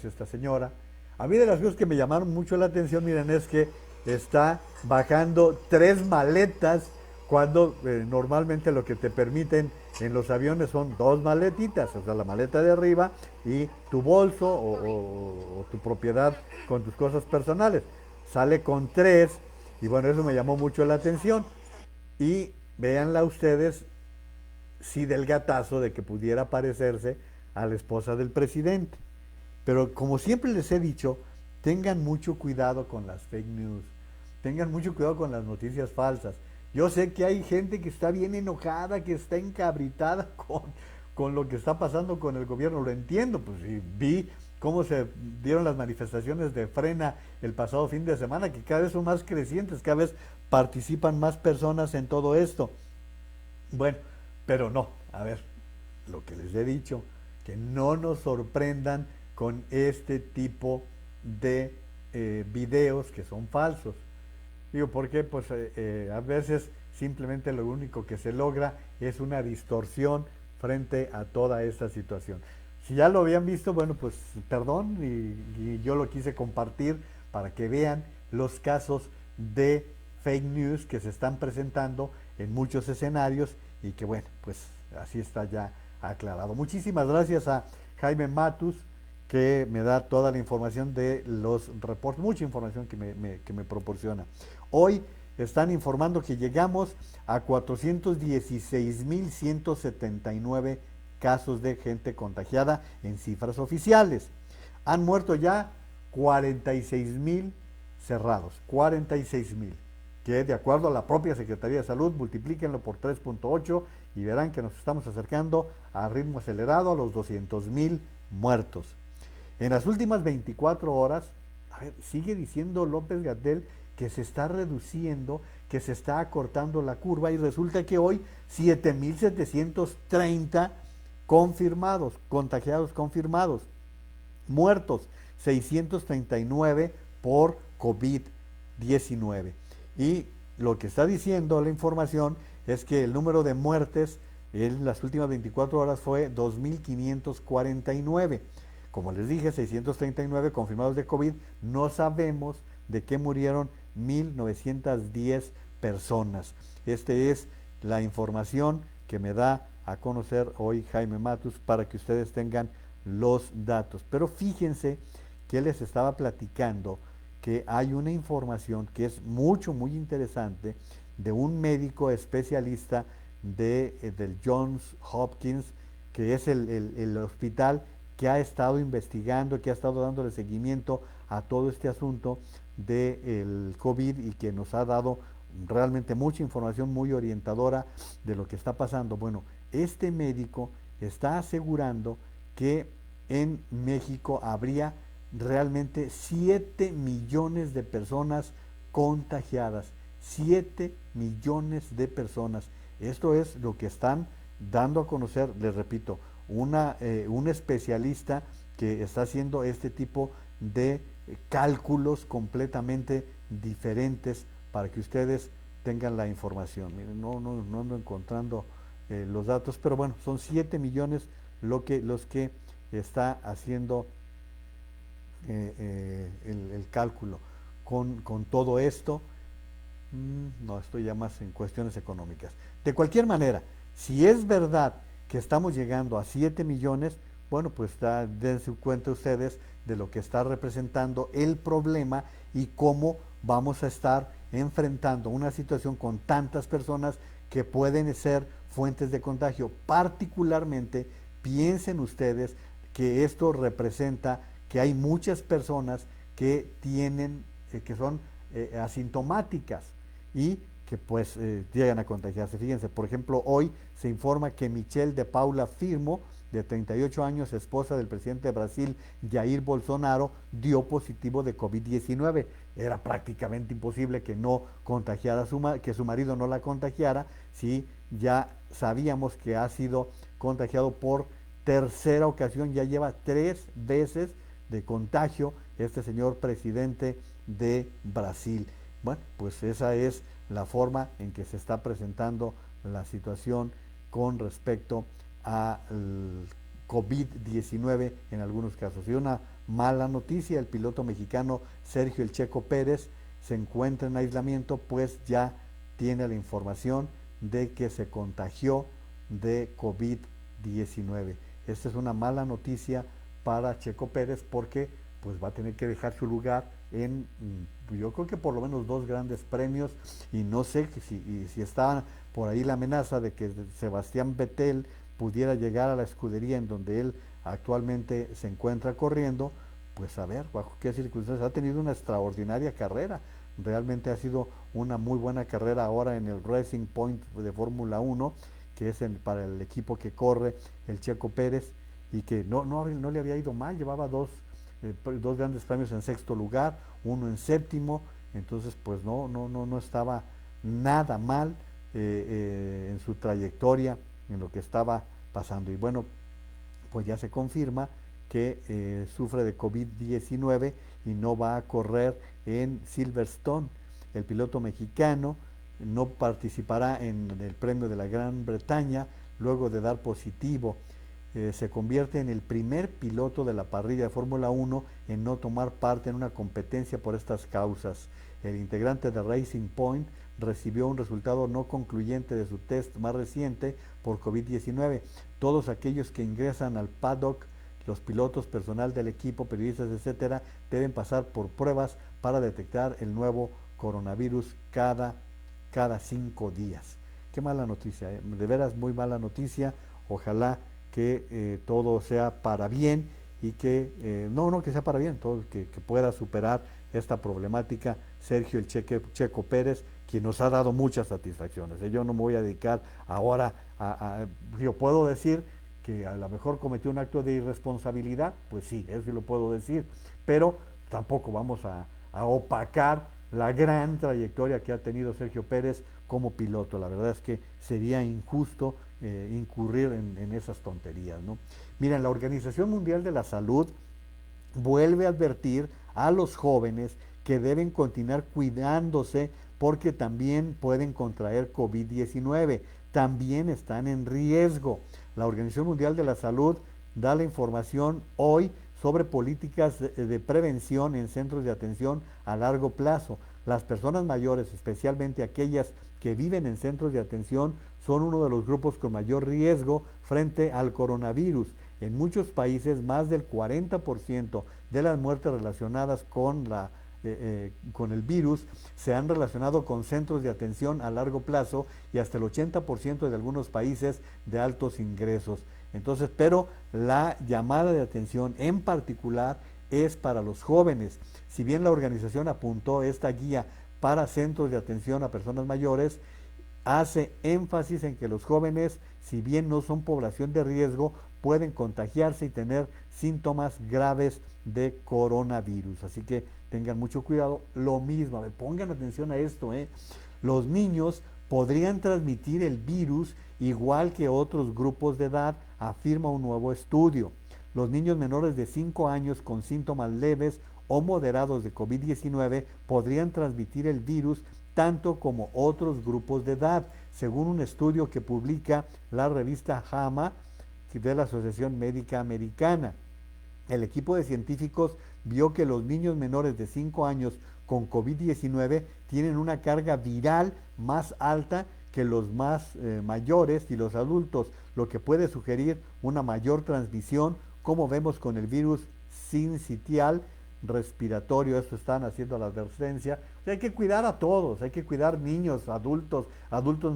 esta señora. A mí de las cosas que me llamaron mucho la atención, miren, es que está bajando 3 maletas cuando normalmente lo que te permiten en los aviones son 2 maletitas, o sea, la maleta de arriba y tu bolso o tu propiedad con tus cosas personales. Sale con 3 y bueno, eso me llamó mucho la atención. Y véanla ustedes, sí, del gatazo de que pudiera parecerse a la esposa del presidente. Pero como siempre les he dicho, tengan mucho cuidado con las fake news, tengan mucho cuidado con las noticias falsas. Yo sé que hay gente que está bien enojada, que está encabritada con lo que está pasando con el gobierno, lo entiendo, pues sí, vi cómo se dieron las manifestaciones de Frena el pasado fin de semana, que cada vez son más crecientes, cada vez participan más personas en todo esto. Bueno, pero no, a ver, lo que les he dicho, que no nos sorprendan con este tipo de videos que son falsos. Digo, ¿por qué? Pues a veces simplemente lo único que se logra es una distorsión frente a toda esta situación. Si ya lo habían visto, bueno, pues perdón, y yo lo quise compartir para que vean los casos de fake news que se están presentando en muchos escenarios y que bueno, pues así está ya aclarado. Muchísimas gracias a Jaime Matus, que me da toda la información de los reportes, mucha información que me proporciona. Hoy están informando que llegamos a 416.179 casos de gente contagiada en cifras oficiales. Han muerto ya 46.000 cerrados, 46.000, que de acuerdo a la propia Secretaría de Salud, multiplíquenlo por 3.8 y verán que nos estamos acercando a ritmo acelerado a los 200.000 muertos. En las últimas 24 horas, a ver, sigue diciendo López Gatell que se está reduciendo, que se está acortando la curva y resulta que hoy 7.730 confirmados, contagiados confirmados, muertos 639 por COVID-19. Y lo que está diciendo la información es que el número de muertes en las últimas 24 horas fue 2.549. Como les dije, 639 confirmados de COVID. No sabemos de qué murieron 1.910 personas. Esta es la información que me da a conocer hoy Jaime Matus para que ustedes tengan los datos. Pero fíjense que les estaba platicando que hay una información que es muy interesante de un médico especialista del Johns Hopkins, que es el hospital que ha estado investigando, que ha estado dándole seguimiento a todo este asunto del COVID y que nos ha dado realmente mucha información muy orientadora de lo que está pasando. Bueno, este médico está asegurando que en México habría realmente 7 millones de personas contagiadas. 7 millones de personas. Esto es lo que están dando a conocer, les repito, un especialista que está haciendo este tipo de cálculos completamente diferentes para que ustedes tengan la información. Miren, no ando encontrando los datos, pero bueno, son 7 millones los que está haciendo el cálculo. Con todo esto, no, estoy ya más en cuestiones económicas. De cualquier manera, si es verdad que estamos llegando a 7 millones, bueno, pues dense cuenta ustedes de lo que está representando el problema y cómo vamos a estar enfrentando una situación con tantas personas que pueden ser fuentes de contagio. Particularmente, piensen ustedes que esto representa que hay muchas personas que tienen, que son asintomáticas y que pues llegan a contagiarse. Fíjense, por ejemplo, hoy se informa que Michelle de Paula Firmo, de 38 años, esposa del presidente de Brasil, Jair Bolsonaro, dio positivo de COVID-19. Era prácticamente imposible que no contagiara que su marido no la contagiara, si ya sabíamos que ha sido contagiado por tercera ocasión, ya lleva 3 veces de contagio este señor presidente de Brasil. Bueno, pues esa es la forma en que se está presentando la situación con respecto al COVID-19 en algunos casos. Y una mala noticia, el piloto mexicano Sergio El Checo Pérez se encuentra en aislamiento, pues ya tiene la información de que se contagió de COVID-19. Esta es una mala noticia para Checo Pérez porque pues va a tener que dejar su lugar en, yo creo que por lo menos 2 grandes premios, y no sé si está por ahí la amenaza de que Sebastián Vettel pudiera llegar a la escudería en donde él actualmente se encuentra corriendo, pues a ver bajo qué circunstancias. Ha tenido una extraordinaria carrera, realmente ha sido una muy buena carrera ahora en el Racing Point de Fórmula 1, que es para el equipo que corre el Checo Pérez, y que no le había ido mal, llevaba 2 grandes premios en sexto lugar, uno en séptimo, entonces pues no estaba nada mal en su trayectoria, en lo que estaba pasando. Y bueno, pues ya se confirma que sufre de COVID-19 y no va a correr en Silverstone. El piloto mexicano no participará en el premio de la Gran Bretaña luego de dar positivo. Se convierte en el primer piloto de la parrilla de Fórmula 1 en no tomar parte en una competencia por estas causas. El integrante de Racing Point recibió un resultado no concluyente de su test más reciente por COVID-19. Todos aquellos que ingresan al paddock, los pilotos, personal del equipo, periodistas, etcétera, deben pasar por pruebas para detectar el nuevo coronavirus cada 5 días. Qué mala noticia, de veras muy mala noticia. Ojalá que todo sea para bien y que, no que sea para bien, todo que pueda superar esta problemática Sergio El Checo Pérez, quien nos ha dado muchas satisfacciones. Yo no me voy a dedicar ahora yo puedo decir que a lo mejor cometió un acto de irresponsabilidad, pues sí, eso sí lo puedo decir, pero tampoco vamos a opacar la gran trayectoria que ha tenido Sergio Pérez como piloto. La verdad es que sería injusto incurrir en esas tonterías, ¿no? Miren, la Organización Mundial de la Salud vuelve a advertir a los jóvenes que deben continuar cuidándose porque también pueden contraer COVID-19, también están en riesgo. La Organización Mundial de la Salud da la información hoy sobre políticas de prevención en centros de atención a largo plazo. Las personas mayores, especialmente aquellas que viven en centros de atención, son uno de los grupos con mayor riesgo frente al coronavirus. En muchos países, más del 40% de las muertes relacionadas con el virus se han relacionado con centros de atención a largo plazo y hasta el 80% de algunos países de altos ingresos. Entonces, pero la llamada de atención en particular es para los jóvenes. Si bien la organización apuntó esta guía para centros de atención a personas mayores, hace énfasis en que los jóvenes, si bien no son población de riesgo, pueden contagiarse y tener síntomas graves de coronavirus. Así que tengan mucho cuidado. Lo mismo, pongan atención a esto, los niños podrían transmitir el virus igual que otros grupos de edad, afirma un nuevo estudio. Los niños menores de 5 años con síntomas leves o moderados de COVID-19 podrían transmitir el virus tanto como otros grupos de edad, según un estudio que publica la revista JAMA de la Asociación Médica Americana. El equipo de científicos vio que los niños menores de 5 años con COVID-19 tienen una carga viral más alta que los más mayores y los adultos, lo que puede sugerir una mayor transmisión, como vemos con el virus sincitial respiratorio. Eso están haciendo la advertencia. O sea, hay que cuidar a todos, hay que cuidar niños, adultos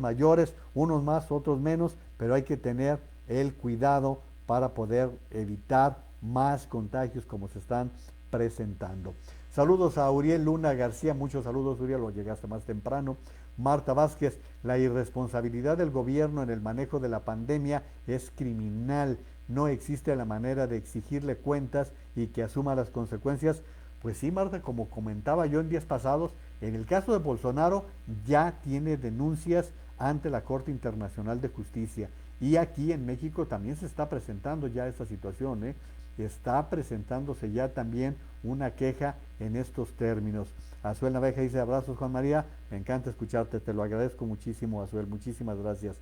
mayores, unos más, otros menos, pero hay que tener el cuidado para poder evitar más contagios como se están presentando. Saludos a Uriel Luna García, muchos saludos Uriel, lo llegaste más temprano. Marta Vázquez, la irresponsabilidad del gobierno en el manejo de la pandemia es criminal, no existe la manera de exigirle cuentas y que asuma las consecuencias. Pues sí, Marta, como comentaba yo en días pasados, en el caso de Bolsonaro ya tiene denuncias ante la Corte Internacional de Justicia, y aquí en México también se está presentando ya esta situación, está presentándose ya también una queja en estos términos. Azuel Naveja dice: abrazos Juan María, me encanta escucharte, te lo agradezco muchísimo Azuel, muchísimas gracias.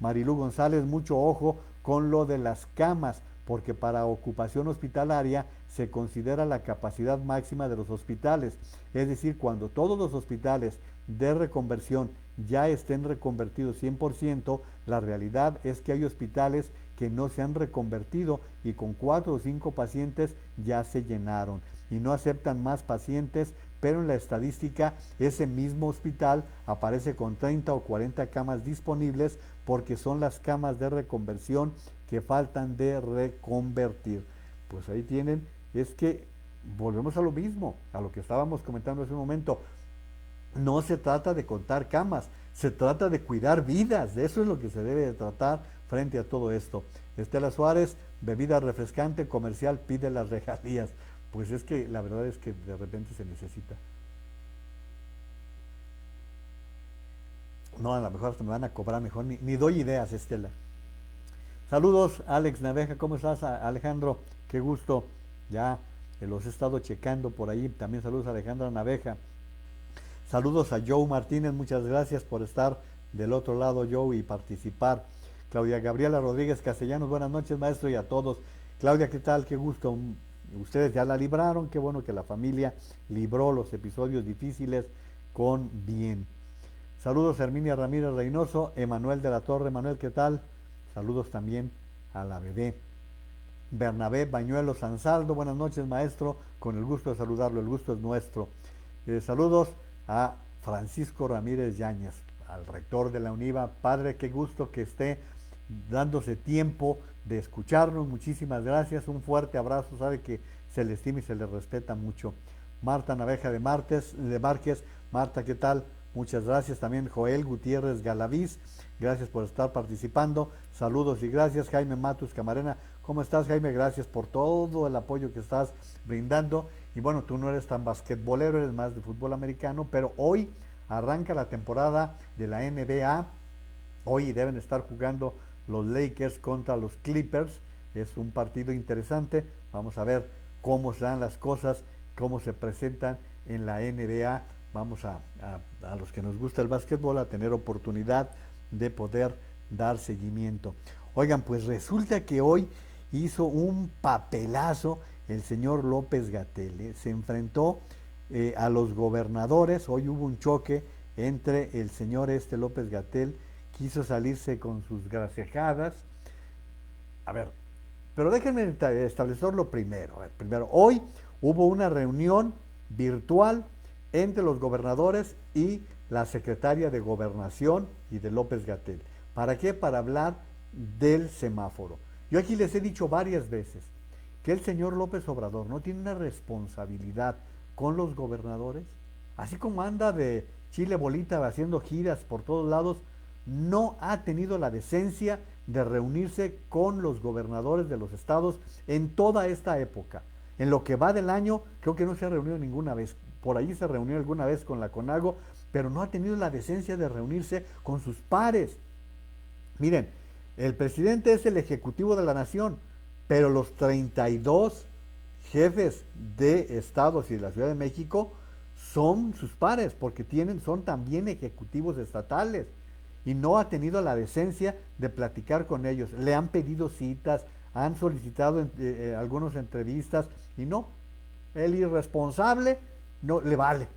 Marilú González, mucho ojo con lo de las camas, porque para ocupación hospitalaria se considera la capacidad máxima de los hospitales. Es decir, cuando todos los hospitales de reconversión ya estén reconvertidos 100%, la realidad es que hay hospitales que no se han reconvertido y con 4 o 5 pacientes ya se llenaron y no aceptan más pacientes, pero en la estadística ese mismo hospital aparece con 30 o 40 camas disponibles porque son las camas de reconversión que faltan de reconvertir. Pues ahí tienen, es que volvemos a lo mismo, a lo que estábamos comentando hace un momento. No se trata de contar camas, se trata de cuidar vidas, de eso es lo que se debe de tratar frente a todo esto. Estela Suárez, bebida refrescante comercial, pide las regalías. Pues es que la verdad es que de repente se necesita. No, a lo mejor hasta me van a cobrar mejor, ni doy ideas, Estela. Saludos, Alex Naveja, ¿cómo estás, Alejandro? Qué gusto, ya los he estado checando por ahí. También saludos a Alejandra Naveja. Saludos a Joe Martínez, muchas gracias por estar del otro lado, Joe, y participar. Claudia Gabriela Rodríguez Castellanos, buenas noches, maestro, y a todos. Claudia, ¿qué tal? Qué gusto. Ustedes ya la libraron, qué bueno que la familia libró los episodios difíciles con bien. Saludos a Herminia Ramírez Reynoso, Emanuel de la Torre. Emanuel, ¿qué tal? Saludos también a la bebé. Bernabé Bañuelos Sansaldo, buenas noches, maestro, con el gusto de saludarlo, el gusto es nuestro. Saludos a Francisco Ramírez Yáñez, al rector de la UNIVA. Padre, qué gusto que esté dándose tiempo de escucharnos, muchísimas gracias, un fuerte abrazo, sabe que se le estima y se le respeta mucho. Marta Naveja de Márquez, Marta, ¿qué tal? Muchas gracias. También Joel Gutiérrez Galaviz, gracias por estar participando, saludos y gracias. Jaime Matus Camarena, ¿cómo estás, Jaime? Gracias por todo el apoyo que estás brindando. Y bueno, tú no eres tan basquetbolero, eres más de fútbol americano, pero hoy arranca la temporada de la NBA. Hoy deben estar jugando los Lakers contra los Clippers. Es un partido interesante. Vamos a ver cómo se dan las cosas, cómo se presentan en la NBA. Vamos a los que nos gusta el básquetbol a tener oportunidad de poder dar seguimiento. Oigan, pues resulta que hoy hizo un papelazo el señor López-Gatell. Se enfrentó a los gobernadores. Hoy hubo un choque entre el señor López-Gatell, quiso salirse con sus gracejadas. A ver, pero déjenme establecerlo primero. Primero, hoy hubo una reunión virtual entre los gobernadores y la secretaria de Gobernación y de López-Gatell. ¿Para qué? Para hablar del semáforo. Yo aquí les he dicho varias veces que el señor López Obrador no tiene una responsabilidad con los gobernadores, así como anda de chile bolita haciendo giras por todos lados, no ha tenido la decencia de reunirse con los gobernadores de los estados en toda esta época. En lo que va del año, creo que no se ha reunido ninguna vez. Por ahí se reunió alguna vez con la CONAGO, pero no ha tenido la decencia de reunirse con sus pares. Miren, el presidente es el ejecutivo de la nación, pero los 32 jefes de estados y de la Ciudad de México son sus pares, porque son también ejecutivos estatales, y no ha tenido la decencia de platicar con ellos. Le han pedido citas, han solicitado algunas entrevistas, y no, el irresponsable no le vale,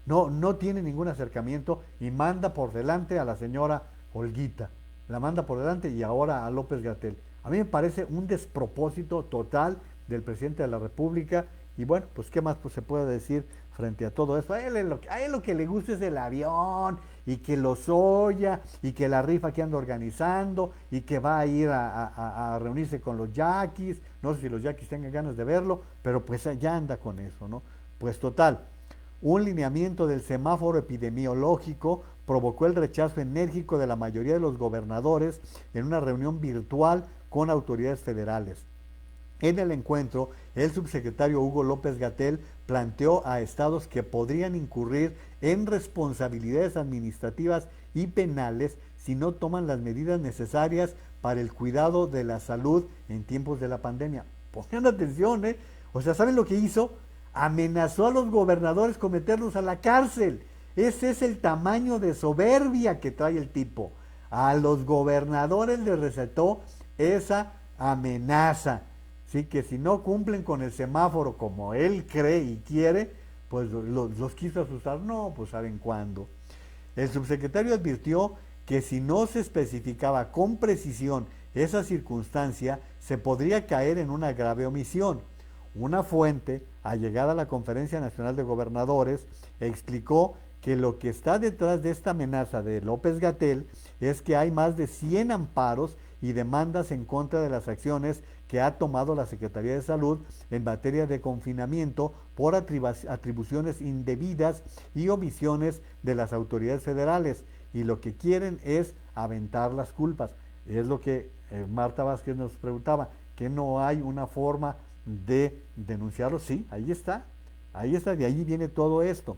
no tiene ningún acercamiento y manda por delante a la señora Olguita, la manda por delante y ahora a López-Gatell. A mí me parece un despropósito total del presidente de la República. Y bueno, pues qué más pues se puede decir frente a todo eso. A él lo que le gusta es el avión, y que lo soya, y que la rifa que anda organizando, y que va a ir a reunirse con los yaquis. No sé si los yaquis tengan ganas de verlo, pero pues ya anda con eso, ¿no? Pues total, un lineamiento del semáforo epidemiológico provocó el rechazo enérgico de la mayoría de los gobernadores en una reunión virtual con autoridades federales. En el encuentro, el subsecretario Hugo López-Gatell planteó a estados que podrían incurrir en responsabilidades administrativas y penales si no toman las medidas necesarias para el cuidado de la salud en tiempos de la pandemia. Pongan atención, ¿eh? O sea, ¿saben lo que hizo? Amenazó a los gobernadores con meterlos a la cárcel. Ese es el tamaño de soberbia que trae el tipo. A los gobernadores les recetó esa amenaza. sí, que si no cumplen con el semáforo como él cree y quiere, pues los quiso asustar. No, pues saben cuándo. El subsecretario advirtió que si no se especificaba con precisión esa circunstancia, se podría caer en una grave omisión. Una fuente, allegada a la Conferencia Nacional de Gobernadores, explicó que lo que está detrás de esta amenaza de López-Gatell es que hay más de 100 amparos y demandas en contra de las acciones que ha tomado la Secretaría de Salud en materia de confinamiento por atribuciones indebidas y omisiones de las autoridades federales, y lo que quieren es aventar las culpas. Es lo que Marta Vázquez nos preguntaba, que no hay una forma de denunciarlo. Sí, ahí está, de ahí viene todo esto.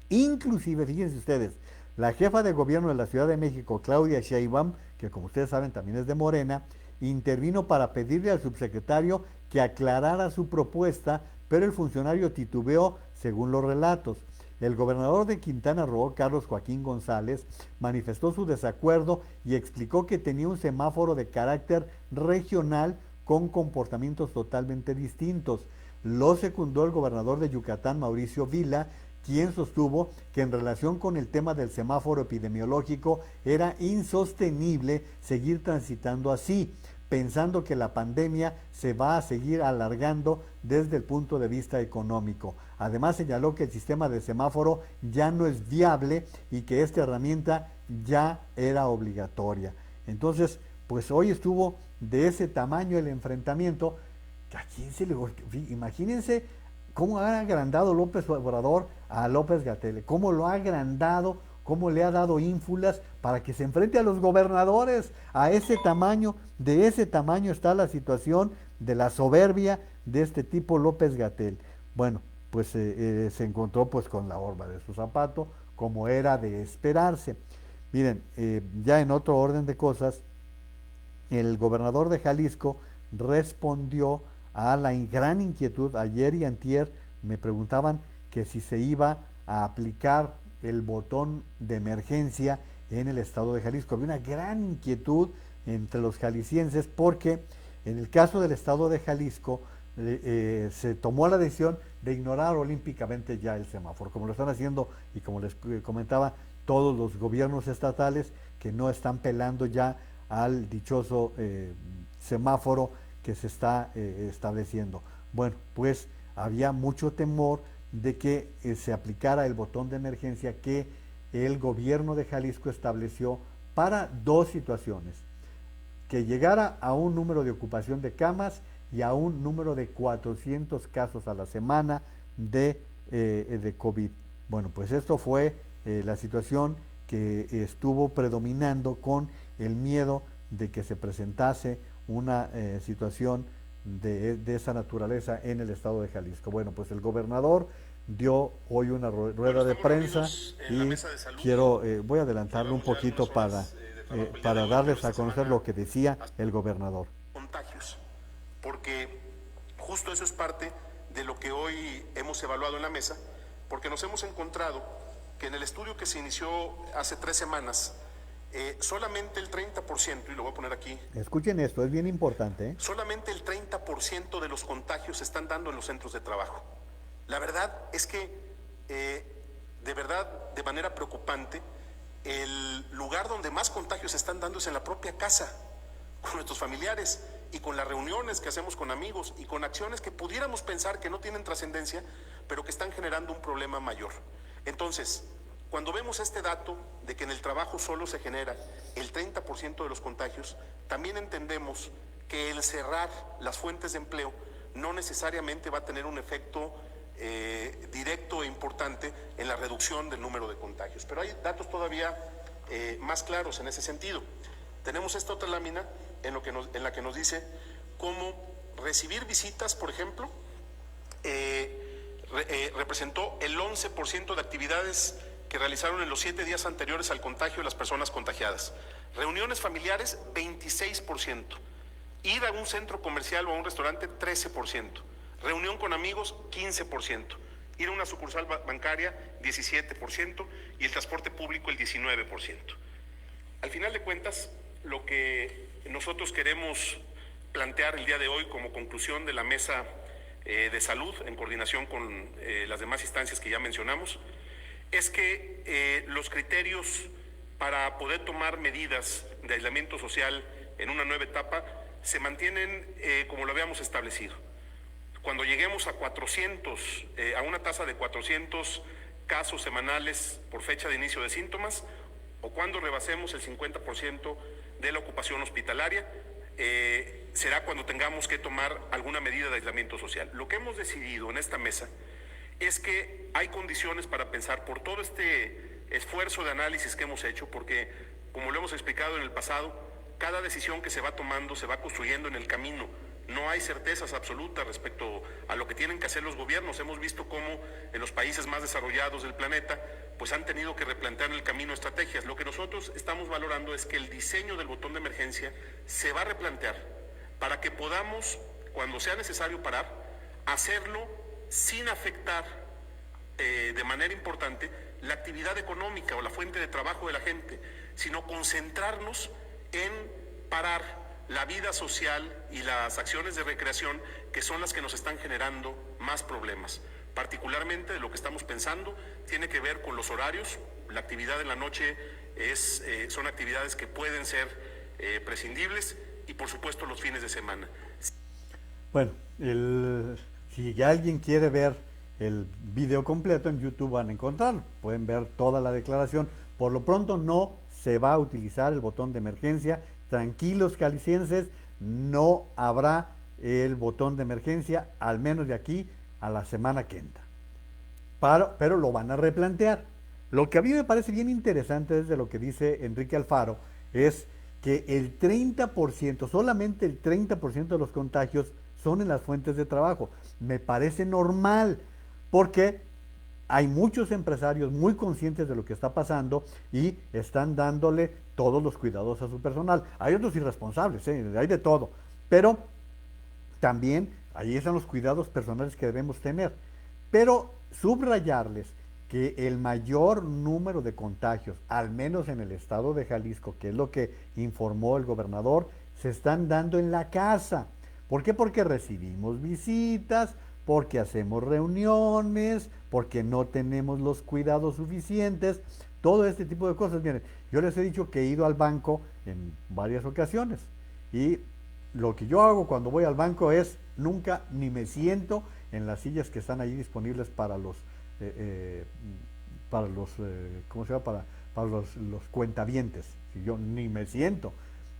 Inclusive, fíjense ustedes, la jefa de gobierno de la Ciudad de México, Claudia Sheinbaum, que como ustedes saben también es de Morena, intervino para pedirle al subsecretario que aclarara su propuesta, pero el funcionario titubeó según los relatos. El gobernador de Quintana Roo, Carlos Joaquín González, manifestó su desacuerdo y explicó que tenía un semáforo de carácter regional con comportamientos totalmente distintos. Lo secundó el gobernador de Yucatán, Mauricio Vila, quien sostuvo que en relación con el tema del semáforo epidemiológico era insostenible seguir transitando así, pensando que la pandemia se va a seguir alargando desde el punto de vista económico. Además señaló que el sistema de semáforo ya no es viable y que esta herramienta ya era obligatoria. Entonces, pues hoy estuvo de ese tamaño el enfrentamiento. ¿A quién se le... Imagínense cómo ha agrandado López Obrador a López-Gatell, cómo lo ha agrandado, cómo le ha dado ínfulas para que se enfrente a los gobernadores. A ese tamaño, de ese tamaño está la situación de la soberbia de este tipo López-Gatell. Bueno, pues se encontró pues con la horma de su zapato, como era de esperarse. Miren, ya en otro orden de cosas, el gobernador de Jalisco respondió a la gran inquietud. Ayer y antier me preguntaban que si se iba a aplicar el botón de emergencia en el estado de Jalisco. Había una gran inquietud entre los jaliscienses porque en el caso del estado de Jalisco se tomó la decisión de ignorar olímpicamente ya el semáforo, como lo están haciendo y como les comentaba todos los gobiernos estatales que no están pelando ya al dichoso semáforo que se está estableciendo. Bueno, pues había mucho temor de que se aplicara el botón de emergencia que el gobierno de Jalisco estableció para dos situaciones: que llegara a un número de ocupación de camas y a un número de 400 casos a la semana de COVID. Bueno, pues esto fue la situación que estuvo predominando, con el miedo de que se presentase una situación de esa naturaleza en el estado de Jalisco. Bueno, pues el gobernador dio hoy una rueda de prensa y quiero, voy a adelantarlo un poquito para darles a conocer lo que decía el gobernador. Contagios, porque justo eso es parte de lo que hoy hemos evaluado en la mesa, porque nos hemos encontrado que en el estudio que se inició hace 3 semanas, solamente el 30%, y lo voy a poner aquí. Escuchen esto, es bien importante. Solamente el 30% de los contagios se están dando en los centros de trabajo. La verdad es que, de verdad, de manera preocupante, el lugar donde más contagios se están dando es en la propia casa, con nuestros familiares y con las reuniones que hacemos con amigos y con acciones que pudiéramos pensar que no tienen trascendencia, pero que están generando un problema mayor. Entonces, cuando vemos este dato de que en el trabajo solo se genera el 30% de los contagios, también entendemos que el cerrar las fuentes de empleo no necesariamente va a tener un efecto directo e importante en la reducción del número de contagios. Pero hay datos todavía más claros en ese sentido. Tenemos esta otra lámina en la que nos dice cómo recibir visitas, por ejemplo, representó el 11% de actividades que realizaron en los 7 días anteriores al contagio de las personas contagiadas. Reuniones familiares, 26%. Ir a un centro comercial o a un restaurante, 13%. Reunión con amigos, 15%. Ir a una sucursal bancaria, 17%. Y el transporte público, el 19%. Al final de cuentas, lo que nosotros queremos plantear el día de hoy como conclusión de la mesa de salud, en coordinación con las demás instancias que ya mencionamos, es que los criterios para poder tomar medidas de aislamiento social en una nueva etapa se mantienen como lo habíamos establecido. Cuando lleguemos a 400, a una tasa de 400 casos semanales por fecha de inicio de síntomas, o cuando rebasemos el 50% de la ocupación hospitalaria, será cuando tengamos que tomar alguna medida de aislamiento social. Lo que hemos decidido en esta mesa es que hay condiciones para pensar, por todo este esfuerzo de análisis que hemos hecho, porque, como lo hemos explicado en el pasado, cada decisión que se va tomando se va construyendo en el camino. No hay certezas absolutas respecto a lo que tienen que hacer los gobiernos. Hemos visto cómo en los países más desarrollados del planeta pues han tenido que replantear en el camino estrategias. Lo que nosotros estamos valorando es que el diseño del botón de emergencia se va a replantear para que podamos, cuando sea necesario parar, hacerlo sin afectar de manera importante la actividad económica o la fuente de trabajo de la gente, sino concentrarnos en parar la vida social y las acciones de recreación, que son las que nos están generando más problemas. Particularmente de lo que estamos pensando tiene que ver con los horarios. La actividad en la noche son actividades que pueden ser prescindibles, y por supuesto los fines de semana. Bueno, si alguien quiere ver el video completo, en YouTube van a encontrarlo, pueden ver toda la declaración. Por lo pronto no se va a utilizar el botón de emergencia. Tranquilos, jaliscienses, no habrá el botón de emergencia, al menos de aquí a la semana que entra. Pero lo van a replantear. Lo que a mí me parece bien interesante desde lo que dice Enrique Alfaro es que el 30%, solamente el 30% de los contagios son en las fuentes de trabajo. Me parece normal, porque hay muchos empresarios muy conscientes de lo que está pasando y están dándole todos los cuidados a su personal. Hay otros irresponsables, hay de todo, pero también ahí están los cuidados personales que debemos tener. Pero subrayarles que el mayor número de contagios, al menos en el estado de Jalisco, que es lo que informó el gobernador, se están dando en la casa. ¿Por qué? Porque recibimos visitas, porque hacemos reuniones, porque no tenemos los cuidados suficientes, todo este tipo de cosas. Miren, yo les he dicho que he ido al banco en varias ocasiones, y lo que yo hago cuando voy al banco es nunca ni me siento en las sillas que están ahí disponibles para los ¿cómo se llama? Para los cuentavientes. Yo ni me siento,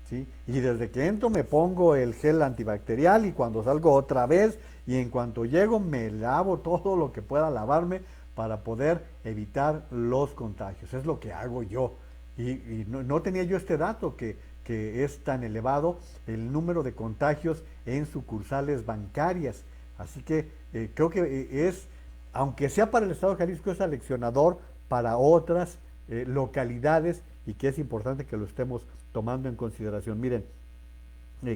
¿sí? Y desde que entro me pongo el gel antibacterial, y cuando salgo otra vez, y en cuanto llego me lavo todo lo que pueda lavarme para poder evitar los contagios. Es lo que hago yo. Y no tenía yo este dato que es tan elevado el número de contagios en sucursales bancarias. Así que creo que aunque sea para el estado de Jalisco, es aleccionador para otras localidades, y que es importante que lo estemos tomando en consideración. Miren,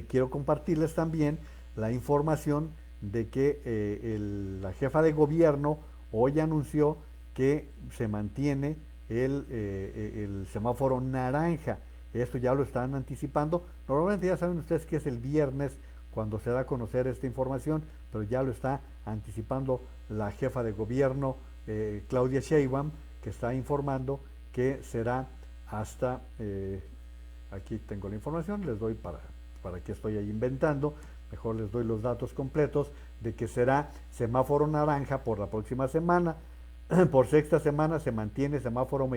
quiero compartirles también la información de que la jefa de gobierno hoy anunció que se mantiene el semáforo naranja. Esto ya lo están anticipando. Normalmente ya saben ustedes que es el viernes cuando se da a conocer esta información, pero ya lo está anticipando la jefa de gobierno, Claudia Sheinbaum, que está informando que será hasta, aquí tengo la información, les doy para que estoy ahí inventando, mejor les doy los datos completos, de que será semáforo naranja por la próxima semana. Por sexta semana se mantiene semáforo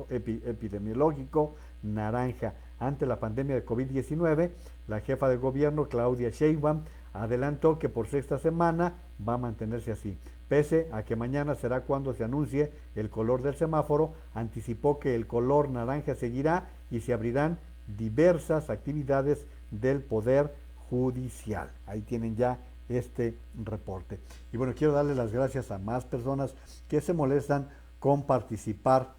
epidemiológico naranja. Ante la pandemia de COVID-19, la jefa de gobierno, Claudia Sheinbaum, adelantó que por sexta semana va a mantenerse así. Pese a que mañana será cuando se anuncie el color del semáforo, anticipó que el color naranja seguirá y se abrirán diversas actividades del Poder Judicial. Ahí tienen ya este reporte. Y bueno, quiero darle las gracias a más personas que se molestan con participar.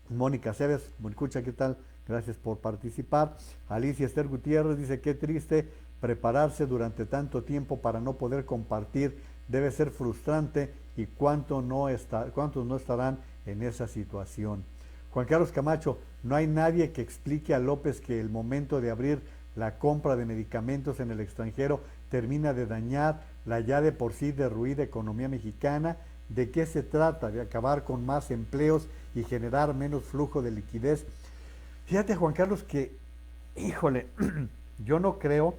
Mónica Cebes, Monicucha, ¿qué tal? Gracias por participar. Alicia Esther Gutiérrez dice: qué triste prepararse durante tanto tiempo para no poder compartir, debe ser frustrante, y cuántos no estarán en esa situación. Juan Carlos Camacho: no hay nadie que explique a López que el momento de abrir la compra de medicamentos en el extranjero termina de dañar la ya de por sí derruida economía mexicana. ¿De qué se trata? De acabar con más empleos y generar menos flujo de liquidez. Fíjate, Juan Carlos, que, híjole, yo no creo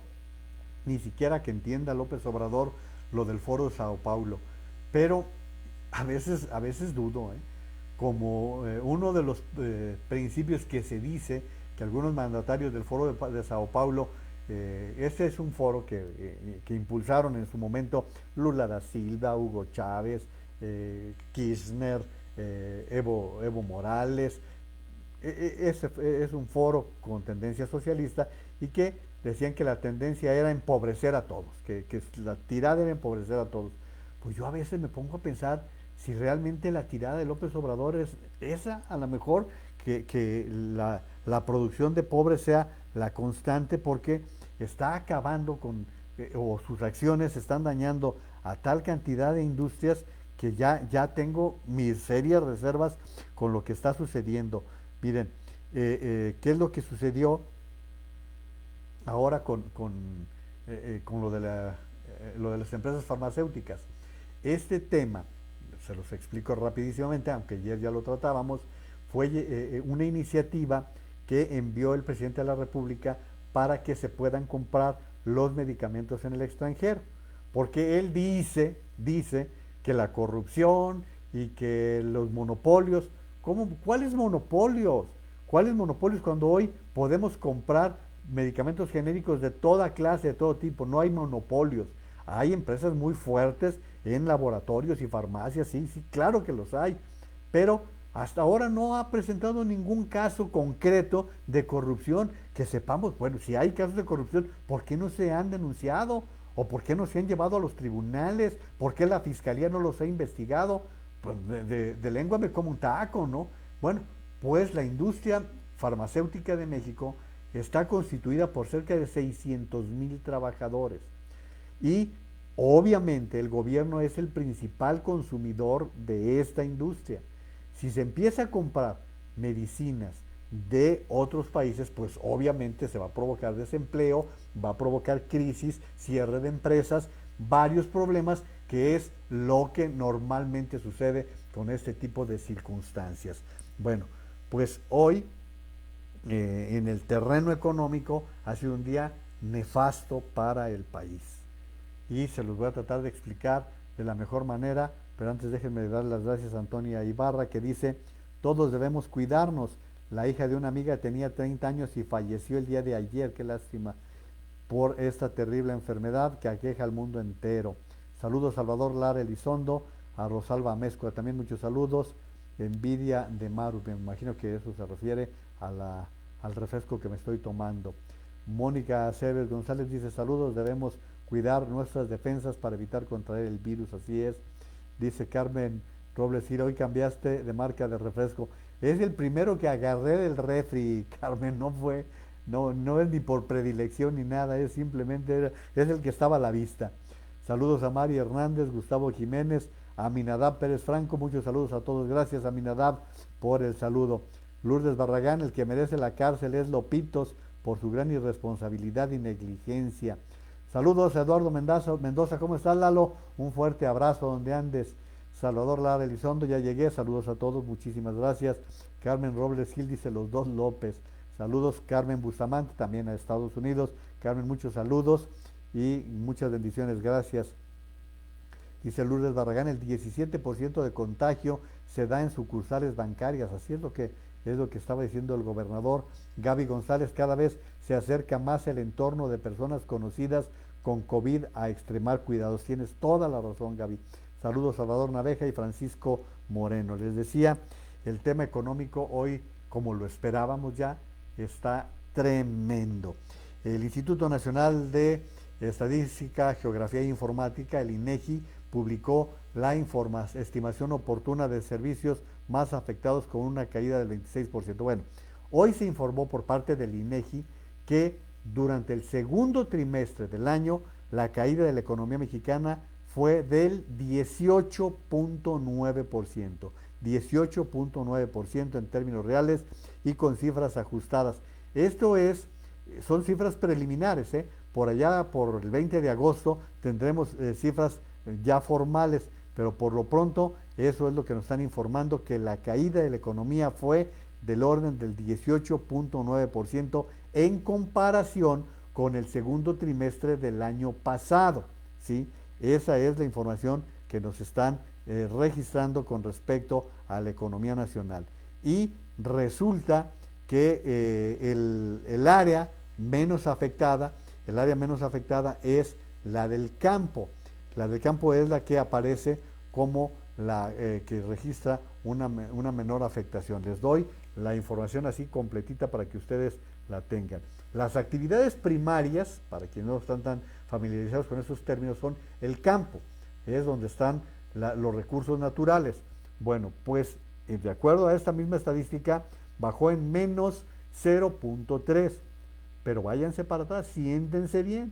ni siquiera que entienda López Obrador lo del Foro de Sao Paulo, pero a veces dudo, como uno de los principios que se dice que algunos mandatarios del Foro de Sao Paulo, este es un foro que impulsaron en su momento Lula da Silva, Hugo Chávez, Kirchner, Evo Morales. Ese es un foro con tendencia socialista y que decían que la tendencia era empobrecer a todos, que la tirada era empobrecer a todos. Pues yo a veces me pongo a pensar si realmente la tirada de López Obrador es esa, a lo mejor que la producción de pobres sea la constante, porque está acabando con, o sus acciones están dañando a tal cantidad de industrias que ya tengo mis serias reservas con lo que está sucediendo. Miren, ¿qué es lo que sucedió ahora con lo de las empresas farmacéuticas? Este tema, se los explico rapidísimamente, aunque ayer ya lo tratábamos, fue una iniciativa que envió el presidente de la República para que se puedan comprar los medicamentos en el extranjero, porque él dice que la corrupción y que los monopolios, ¿cuáles monopolios? ¿Cuáles monopolios cuando hoy podemos comprar medicamentos genéricos de toda clase, de todo tipo? No hay monopolios. Hay empresas muy fuertes en laboratorios y farmacias, sí, claro que los hay, pero hasta ahora no ha presentado ningún caso concreto de corrupción que sepamos. Bueno, si hay casos de corrupción, ¿por qué no se han denunciado? ¿O por qué no se han llevado a los tribunales? ¿Por qué la fiscalía no los ha investigado? Pues de lengua me como un taco, ¿no? Bueno, pues la industria farmacéutica de México está constituida por cerca de 600,000 trabajadores. Y obviamente el gobierno es el principal consumidor de esta industria. Si se empieza a comprar medicinas de otros países, pues obviamente se va a provocar desempleo, va a provocar crisis, cierre de empresas, varios problemas, que es lo que normalmente sucede con este tipo de circunstancias. Bueno, pues hoy en el terreno económico ha sido un día nefasto para el país. Y se los voy a tratar de explicar de la mejor manera, pero antes déjenme dar las gracias a Antonia Ibarra, que dice: todos debemos cuidarnos. La hija de una amiga tenía 30 años y falleció el día de ayer, qué lástima, por esta terrible enfermedad que aqueja al mundo entero. Saludos Salvador Lara Elizondo, a Rosalba Amezcua también muchos saludos. Envidia de Maru, me imagino que eso se refiere al refresco que me estoy tomando. Mónica Aceves González dice: saludos, debemos cuidar nuestras defensas para evitar contraer el virus, así es. Dice Carmen Robles: hoy cambiaste de marca de refresco. Es el primero que agarré del refri, Carmen, no es ni por predilección ni nada, es simplemente, es el que estaba a la vista. Saludos a Mari Hernández, Gustavo Jiménez, a Aminadab Pérez Franco, muchos saludos a todos, gracias Aminadab por el saludo. Lourdes Barragán: el que merece la cárcel es Lopitos por su gran irresponsabilidad y negligencia. Saludos a Eduardo Mendoza, ¿cómo estás, Lalo? Un fuerte abrazo donde andes. Salvador Lara Elizondo: ya llegué, saludos a todos, muchísimas gracias. Carmen Robles Gil dice: los dos López. Saludos Carmen Bustamante, también a Estados Unidos. Carmen, muchos saludos y muchas bendiciones, gracias. Dice Lourdes Barragán: el 17% de contagio se da en sucursales bancarias, así es lo que estaba diciendo el gobernador. Gaby González: cada vez se acerca más el entorno de personas conocidas con COVID a extremar cuidados. Tienes toda la razón, Gaby. Saludos Salvador Naveja y Francisco Moreno. Les decía, el tema económico hoy, como lo esperábamos ya, está tremendo. El Instituto Nacional de Estadística, Geografía e Informática, el INEGI, publicó la estimación oportuna de servicios más afectados con una caída del 26%. Bueno, hoy se informó por parte del INEGI que durante el segundo trimestre del año la caída de la economía mexicana fue del 18.9%, 18.9% en términos reales y con cifras ajustadas. Esto es son cifras preliminares, ¿eh? Por allá, por el 20 de agosto, tendremos cifras ya formales, pero por lo pronto eso es lo que nos están informando, que la caída de la economía fue del orden del 18.9% en comparación con el segundo trimestre del año pasado, ¿sí? Esa es la información que nos están registrando con respecto a la economía nacional. Y resulta que el área menos afectada es la del campo. La del campo es la que aparece como la que registra una menor afectación. Les doy la información así completita para que ustedes la tengan. Las actividades primarias, para quienes no están tan familiarizados con esos términos, son el campo, es donde están los recursos naturales. Bueno, pues de acuerdo a esta misma estadística, bajó en menos 0.3, pero váyanse para atrás, siéntense bien.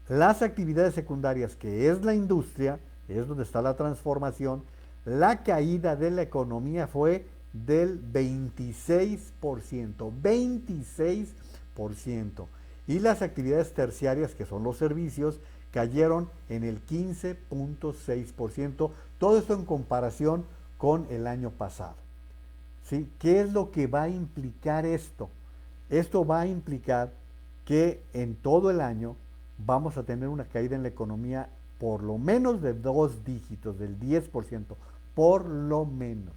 Las actividades secundarias, que es la industria, es donde está la transformación, la caída de la economía fue del 26%, 26%. Y las actividades terciarias, que son los servicios, cayeron en el 15.6%, todo esto en comparación con el año pasado. ¿Sí? ¿Qué es lo que va a implicar esto? Esto va a implicar que en todo el año vamos a tener una caída en la economía por lo menos de 2 dígitos, del 10%, por lo menos.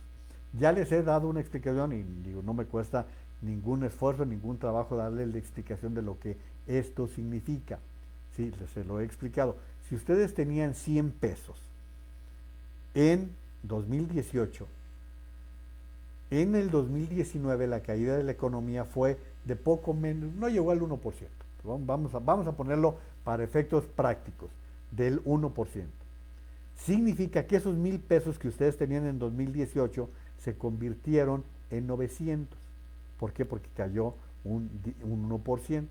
Ya les he dado una explicación y digo, no me cuesta ningún esfuerzo, ningún trabajo darles la explicación de lo que esto significa. Sí, les lo he explicado. Si ustedes tenían 100 pesos en 2018, en el 2019 la caída de la economía fue de poco menos, no llegó al 1%. Vamos a ponerlo para efectos prácticos, del 1%. Significa que esos 1,000 pesos que ustedes tenían en 2018 se convirtieron en 900. ¿Por qué? Porque cayó un 1%.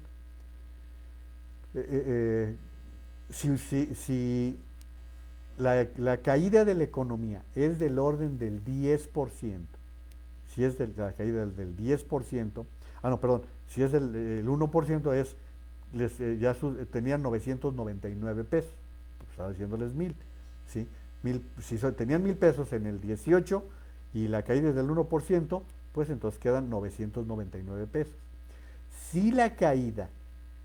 Si la caída de la economía es del orden del 10%, si es la caída del 10%, si es el 1% es, tenían 999 pesos, pues estaba diciéndoles 1,000, ¿sí? Si tenían 1,000 pesos en el 18 y la caída es del 1%, pues entonces quedan 999 pesos. Si la caída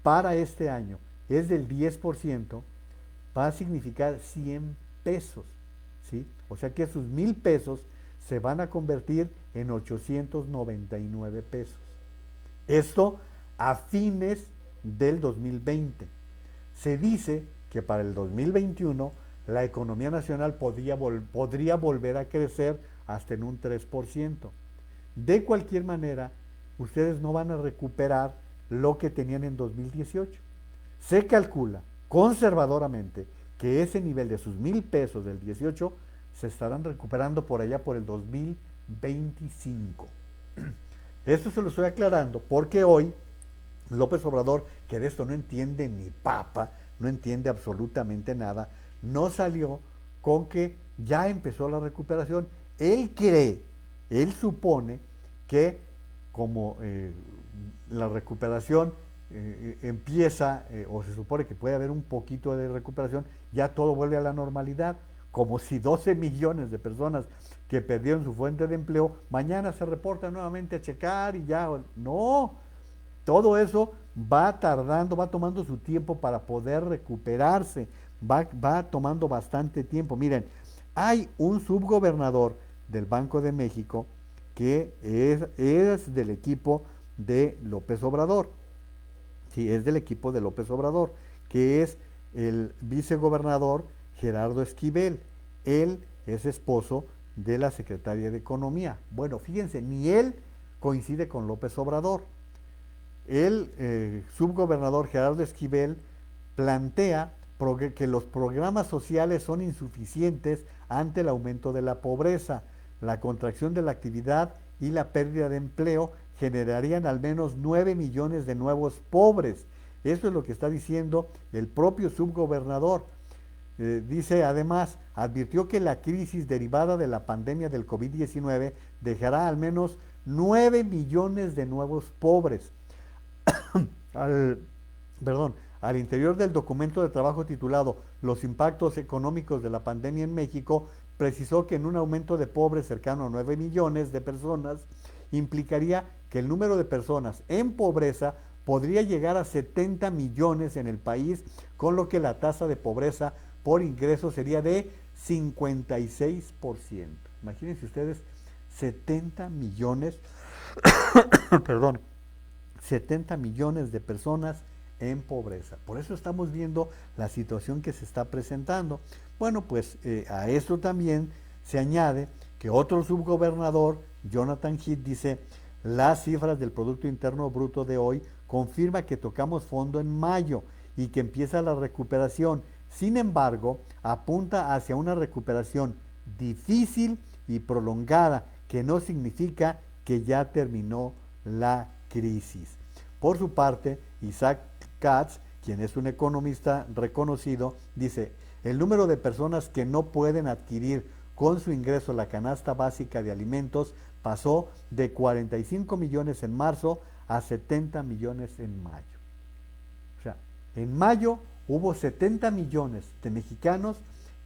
para este año es del 10%, va a significar 100 pesos, ¿sí? O sea que esos 1,000 pesos se van a convertir en 899 pesos. Esto a fines del 2020. Se dice que para el 2021 la economía nacional podría volver a crecer hasta en un 3%. De cualquier manera, ustedes no van a recuperar lo que tenían en 2018. Se calcula conservadoramente que ese nivel de sus 1,000 pesos del 18 se estarán recuperando por allá por el 2025. Esto se lo estoy aclarando porque hoy López Obrador, que de esto no entiende ni papa, no entiende absolutamente nada, no salió con que ya empezó la recuperación. Él supone que como la recuperación empieza, o se supone que puede haber un poquito de recuperación, ya todo vuelve a la normalidad, como si 12 millones de personas que perdieron su fuente de empleo, mañana se reportan nuevamente a checar y ya, no, todo eso va tardando, va tomando su tiempo para poder recuperarse, va tomando bastante tiempo. Miren, hay un subgobernador del Banco de México que es del equipo de López Obrador, sí, es del equipo de López Obrador, que es el vicegobernador Gerardo Esquivel. Él es esposo de la secretaria de Economía. Bueno, fíjense, ni él coincide con López Obrador. El subgobernador Gerardo Esquivel plantea que los programas sociales son insuficientes ante el aumento de la pobreza, la contracción de la actividad y la pérdida de empleo generarían al menos 9 millones de nuevos pobres. Eso es lo que está diciendo el propio subgobernador. Dice además, advirtió que la crisis derivada de la pandemia del COVID-19 dejará al menos 9 millones de nuevos pobres. al, al interior del documento de trabajo titulado Los impactos económicos de la pandemia en México, precisó que en un aumento de pobres cercano a 9 millones de personas implicaría que el número de personas en pobreza podría llegar a 70 millones en el país, con lo que la tasa de pobreza por ingreso sería de 56%. Imagínense ustedes, 70 millones, perdón, 70 millones de personas en pobreza. Por eso estamos viendo la situación que se está presentando. Bueno, pues a esto también se añade que otro subgobernador, Jonathan Heath, dice: las cifras del Producto Interno Bruto de hoy confirma que tocamos fondo en mayo y que empieza la recuperación. Sin embargo, apunta hacia una recuperación difícil y prolongada, que no significa que ya terminó la crisis. Por su parte, Isaac Katz, quien es un economista reconocido, dice: el número de personas que no pueden adquirir con su ingreso la canasta básica de alimentos pasó de 45 millones en marzo a 70 millones en mayo. O sea, en mayo hubo 70 millones de mexicanos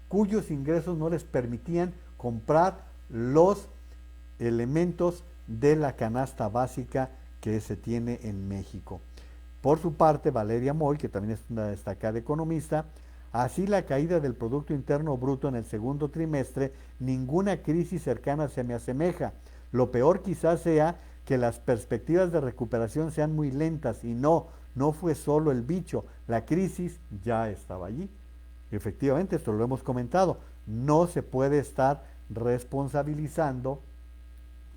cuyos ingresos no les permitían comprar los elementos de la canasta básica que se tiene en México. Por su parte, Valeria Moll, que también es una destacada economista, así la caída del Producto Interno Bruto en el segundo trimestre, ninguna crisis cercana se me asemeja. Lo peor quizás sea que las perspectivas de recuperación sean muy lentas, y no fue solo el bicho, la crisis ya estaba allí. Efectivamente, esto lo hemos comentado, no se puede estar responsabilizando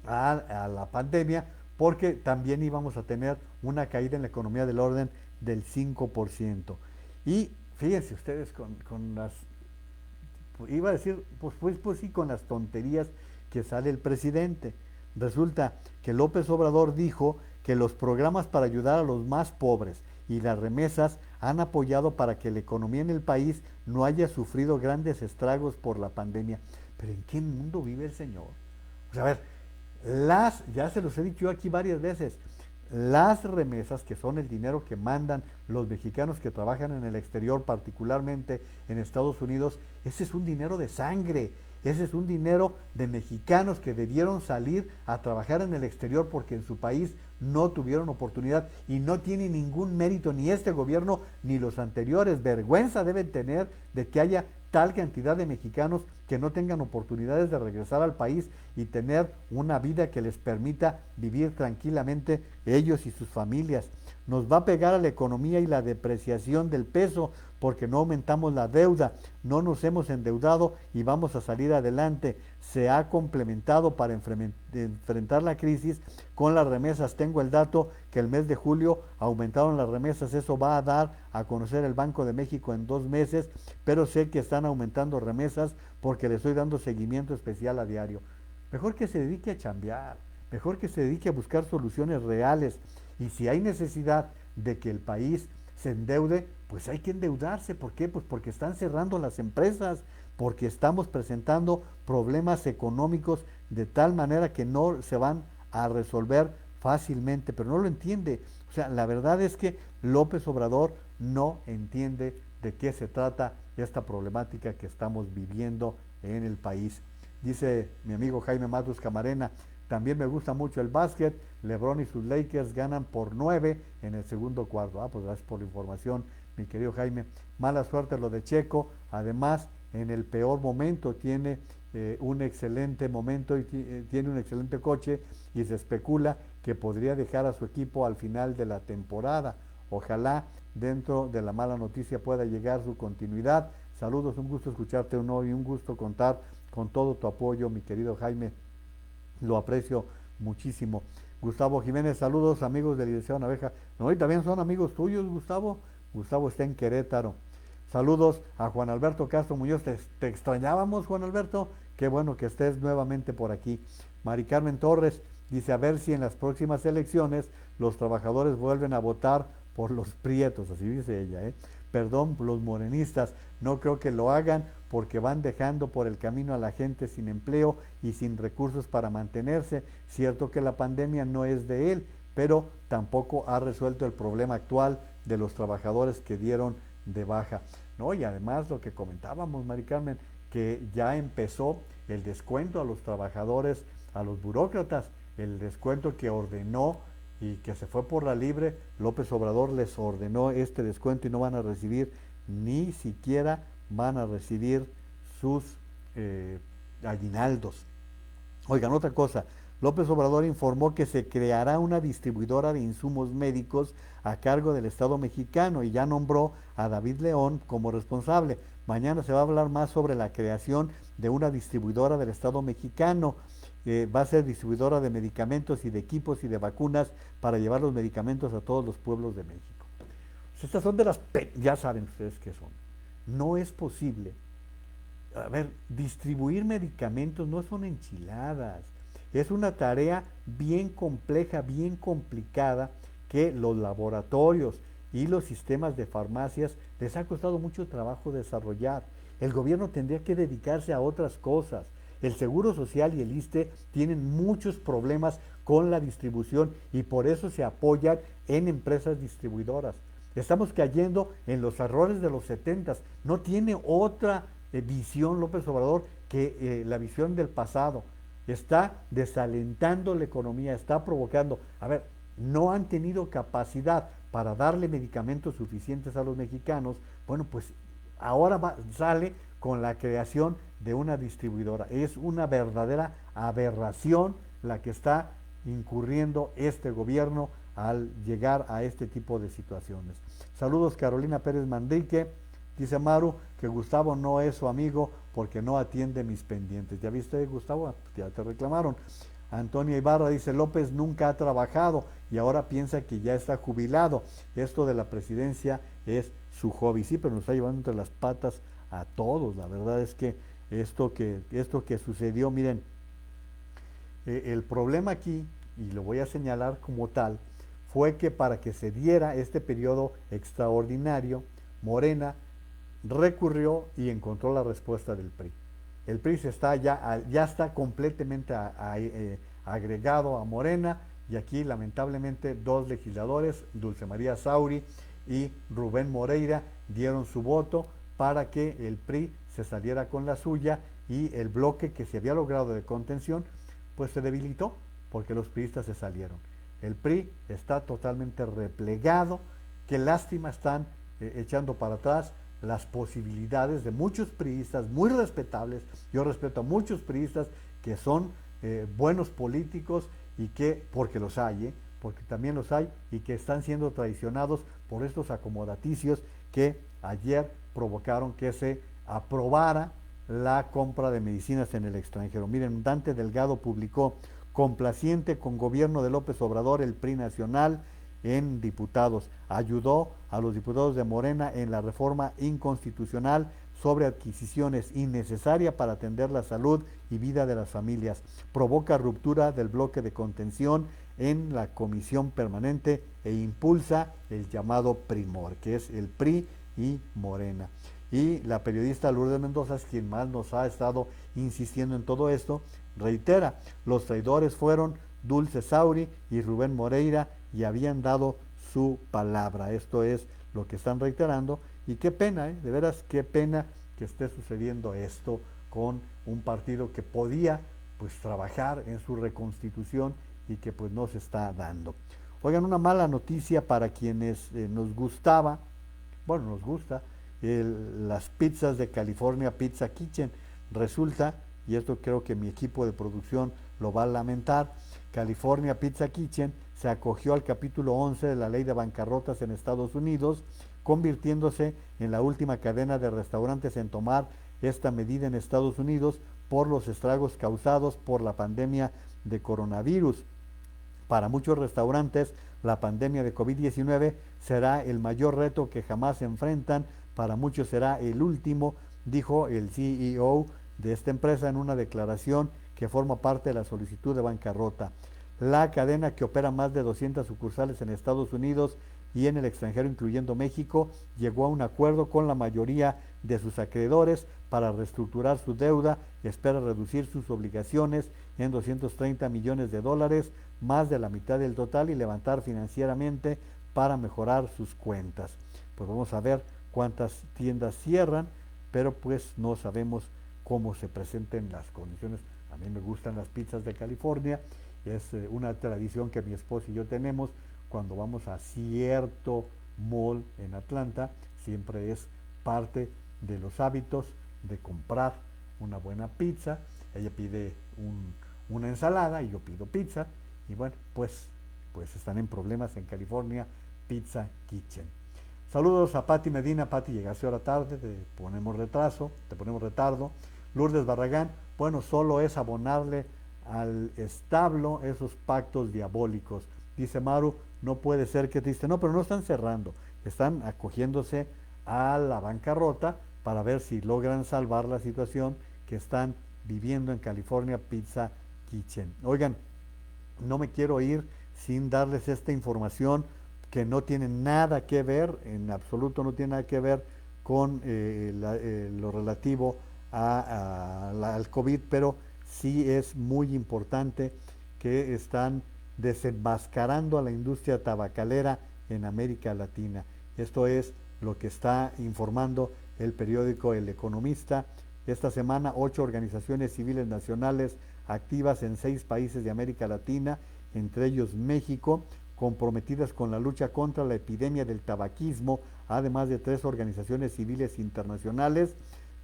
a la pandemia, porque también íbamos a tener una caída en la economía del orden del 5%. Y fíjense ustedes con las, iba a decir, pues sí, con las tonterías que sale el presidente. Resulta que López Obrador dijo que los programas para ayudar a los más pobres y las remesas han apoyado para que la economía en el país no haya sufrido grandes estragos por la pandemia. Pero ¿en qué mundo vive el señor? O sea, a ver, ya se los he dicho aquí varias veces, las remesas, que son el dinero que mandan los mexicanos que trabajan en el exterior, particularmente en Estados Unidos, ese es un dinero de sangre, ese es un dinero de mexicanos que debieron salir a trabajar en el exterior porque en su país no tuvieron oportunidad, y no tiene ningún mérito ni este gobierno ni los anteriores. Vergüenza deben tener de que haya tal cantidad de mexicanos que no tengan oportunidades de regresar al país y tener una vida que les permita vivir tranquilamente ellos y sus familias. Nos va a pegar a la economía y la depreciación del peso, porque no aumentamos la deuda, no nos hemos endeudado y vamos a salir adelante. Se ha complementado para enfrentar la crisis con las remesas. Tengo el dato que el mes de julio aumentaron las remesas, eso va a dar a conocer el Banco de México en 2 meses, pero sé que están aumentando remesas porque le estoy dando seguimiento especial a diario. Mejor que se dedique a chambear, mejor que se dedique a buscar soluciones reales, y si hay necesidad de que el país se endeude, pues hay que endeudarse. ¿Por qué? Pues porque están cerrando las empresas, porque estamos presentando problemas económicos de tal manera que no se van a resolver fácilmente, pero no lo entiende. O sea, la verdad es que López Obrador no entiende de qué se trata esta problemática que estamos viviendo en el país. Dice mi amigo Jaime Matus Camarena: también me gusta mucho el básquet, LeBron y sus Lakers ganan por 9 en el segundo cuarto. Pues gracias por la información, mi querido Jaime. Mala suerte lo de Checo, además en el peor momento tiene un excelente momento y tiene un excelente coche, y se especula que podría dejar a su equipo al final de la temporada. Ojalá dentro de la mala noticia pueda llegar su continuidad. Saludos, un gusto escucharte hoy, un gusto contar con todo tu apoyo, mi querido Jaime, lo aprecio muchísimo. Gustavo Jiménez, saludos amigos del Liceo Naveja. No, y también son amigos tuyos, Gustavo. Gustavo está en Querétaro. Saludos a Juan Alberto Castro Muñoz, te extrañábamos, Juan Alberto, qué bueno que estés nuevamente por aquí. Mari Carmen Torres dice: a ver si en las próximas elecciones los trabajadores vuelven a votar por los prietos, así dice ella, Perdón, los morenistas, no creo que lo hagan, porque van dejando por el camino a la gente sin empleo y sin recursos para mantenerse. Cierto que la pandemia no es de él, pero tampoco ha resuelto el problema actual de los trabajadores que dieron de baja. No, y además lo que comentábamos, Mari Carmen, que ya empezó el descuento a los trabajadores, a los burócratas, el descuento que ordenó y que se fue por la libre. López Obrador les ordenó este descuento y no van a recibir, ni siquiera van a recibir sus aguinaldos. Oigan, otra cosa, López Obrador informó que se creará una distribuidora de insumos médicos a cargo del Estado mexicano y ya nombró a David León como responsable. Mañana se va a hablar más sobre la creación de una distribuidora del Estado mexicano. Va a ser distribuidora de medicamentos y de equipos y de vacunas para llevar los medicamentos a todos los pueblos de México. Pues estas son de las... ya saben ustedes qué son. No es posible. A ver, distribuir medicamentos no son enchiladas. Es una tarea bien compleja, bien complicada, que los laboratorios y los sistemas de farmacias les ha costado mucho trabajo desarrollar. El gobierno tendría que dedicarse a otras cosas. El Seguro Social y el ISSSTE tienen muchos problemas con la distribución y por eso se apoyan en empresas distribuidoras. Estamos cayendo en los errores de los 70s. No tiene otra visión López Obrador que la visión del pasado. Está desalentando la economía, está provocando. A ver, no han tenido capacidad para darle medicamentos suficientes a los mexicanos. Bueno, pues ahora sale con la creación de una distribuidora. Es una verdadera aberración la que está incurriendo este gobierno al llegar a este tipo de situaciones. Saludos, Carolina Pérez Manrique. Dice Maru que Gustavo no es su amigo porque no atiende mis pendientes. ¿Ya viste, Gustavo? Ya te reclamaron. Antonia Ibarra dice, López nunca ha trabajado y ahora piensa que ya está jubilado. Esto de la presidencia es su hobby. Sí, pero nos está llevando entre las patas a todos. La verdad es que esto que sucedió, miren, el problema aquí, y lo voy a señalar como tal, fue que para que se diera este periodo extraordinario, Morena recurrió y encontró la respuesta del PRI. El PRI ya está completamente agregado a Morena y aquí lamentablemente dos legisladores, Dulce María Sauri y Rubén Moreira, dieron su voto para que el PRI se saliera con la suya y el bloque que se había logrado de contención pues se debilitó porque los priistas se salieron. El PRI está totalmente replegado. Qué lástima, están echando para atrás las posibilidades de muchos priistas muy respetables. Yo respeto a muchos priistas que son buenos políticos y que, porque los hay, porque también los hay, y que están siendo traicionados por estos acomodaticios que ayer provocaron que se aprobara la compra de medicinas en el extranjero. Miren, Dante Delgado publicó, complaciente con gobierno de López Obrador, el PRI nacional en diputados. Ayudó a los diputados de Morena en la reforma inconstitucional sobre adquisiciones innecesaria para atender la salud y vida de las familias. Provoca ruptura del bloque de contención en la comisión permanente e impulsa el llamado Primor, que es el PRI y Morena. Y la periodista Lourdes Mendoza es quien más nos ha estado insistiendo en todo esto. Reitera, los traidores fueron Dulce Sauri y Rubén Moreira y habían dado su palabra. Esto es lo que están reiterando y qué pena, de veras qué pena que esté sucediendo esto con un partido que podía pues trabajar en su reconstitución y que pues no se está dando. Oigan, una mala noticia para quienes nos gusta las pizzas de California Pizza Kitchen. Resulta, y esto creo que mi equipo de producción lo va a lamentar, California Pizza Kitchen se acogió al capítulo 11 de la ley de bancarrotas en Estados Unidos, convirtiéndose en la última cadena de restaurantes en tomar esta medida en Estados Unidos por los estragos causados por la pandemia de coronavirus. Para muchos restaurantes, la pandemia de COVID-19 será el mayor reto que jamás enfrentan, para muchos será el último, dijo el CEO de esta empresa en una declaración que forma parte de la solicitud de bancarrota. La cadena, que opera más de 200 sucursales en Estados Unidos, y en el extranjero, incluyendo México, llegó a un acuerdo con la mayoría de sus acreedores para reestructurar su deuda. Espera reducir sus obligaciones en 230 millones de dólares, más de la mitad del total, y levantar financieramente para mejorar sus cuentas. Pues vamos a ver cuántas tiendas cierran, pero pues no sabemos cómo se presenten las condiciones. A mí me gustan las pizzas de California, es una tradición que mi esposo y yo tenemos cuando vamos a cierto mall en Atlanta, siempre es parte de los hábitos de comprar una buena pizza. Ella pide una ensalada y yo pido pizza, y bueno, pues están en problemas en California Pizza Kitchen. Saludos a Pati Medina. Pati, llegaste ahora tarde, te ponemos retardo. Lourdes Barragán, bueno, solo es abonarle al establo esos pactos diabólicos. Dice Maru, no puede ser que triste. No, pero no están cerrando, están acogiéndose a la bancarrota para ver si logran salvar la situación que están viviendo en California Pizza Kitchen. Oigan, no me quiero ir sin darles esta información que no tiene nada que ver, en absoluto no tiene nada que ver con lo relativo al COVID, pero sí es muy importante que están desenmascarando a la industria tabacalera en América Latina. Esto es lo que está informando el periódico El Economista. Esta semana, 8 organizaciones civiles nacionales activas en 6 países de América Latina, entre ellos México, comprometidas con la lucha contra la epidemia del tabaquismo, además de 3 organizaciones civiles internacionales,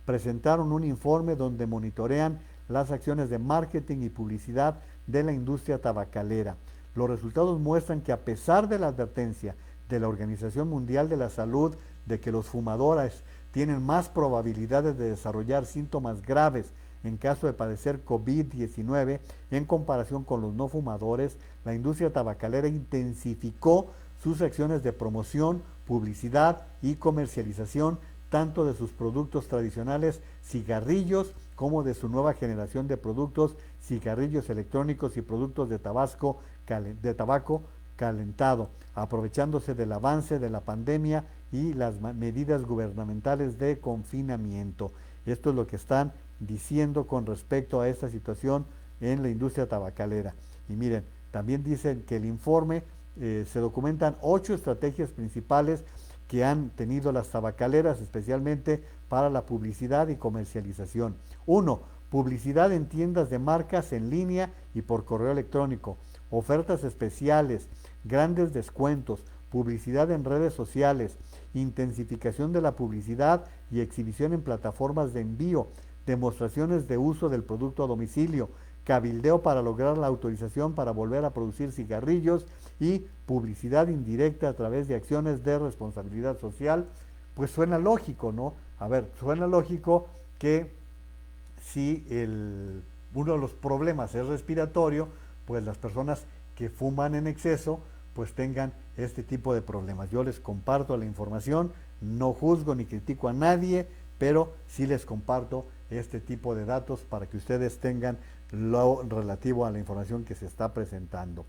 presentaron un informe donde monitorean las acciones de marketing y publicidad de la industria tabacalera. Los resultados muestran que, a pesar de la advertencia de la Organización Mundial de la Salud de que los fumadores tienen más probabilidades de desarrollar síntomas graves en caso de padecer COVID-19 en comparación con los no fumadores, la industria tabacalera intensificó sus acciones de promoción, publicidad y comercialización tanto de sus productos tradicionales, cigarrillos, como de su nueva generación de productos, cigarrillos electrónicos y productos de tabaco calentado, aprovechándose del avance de la pandemia y las medidas gubernamentales de confinamiento. Esto es lo que están diciendo con respecto a esta situación en la industria tabacalera. Y miren, también dicen que el informe se documentan 8 estrategias principales que han tenido las tabacaleras, especialmente para la publicidad y comercialización. 1. Publicidad en tiendas de marcas en línea y por correo electrónico, ofertas especiales, grandes descuentos, publicidad en redes sociales, intensificación de la publicidad y exhibición en plataformas de envío, demostraciones de uso del producto a domicilio, cabildeo para lograr la autorización para volver a producir cigarrillos y publicidad indirecta a través de acciones de responsabilidad social. Pues suena lógico, ¿no? A ver, suena lógico que si uno de los problemas es respiratorio, pues las personas que fuman en exceso pues tengan este tipo de problemas. Yo les comparto la información, no juzgo ni critico a nadie, pero sí les comparto este tipo de datos para que ustedes tengan lo relativo a la información que se está presentando.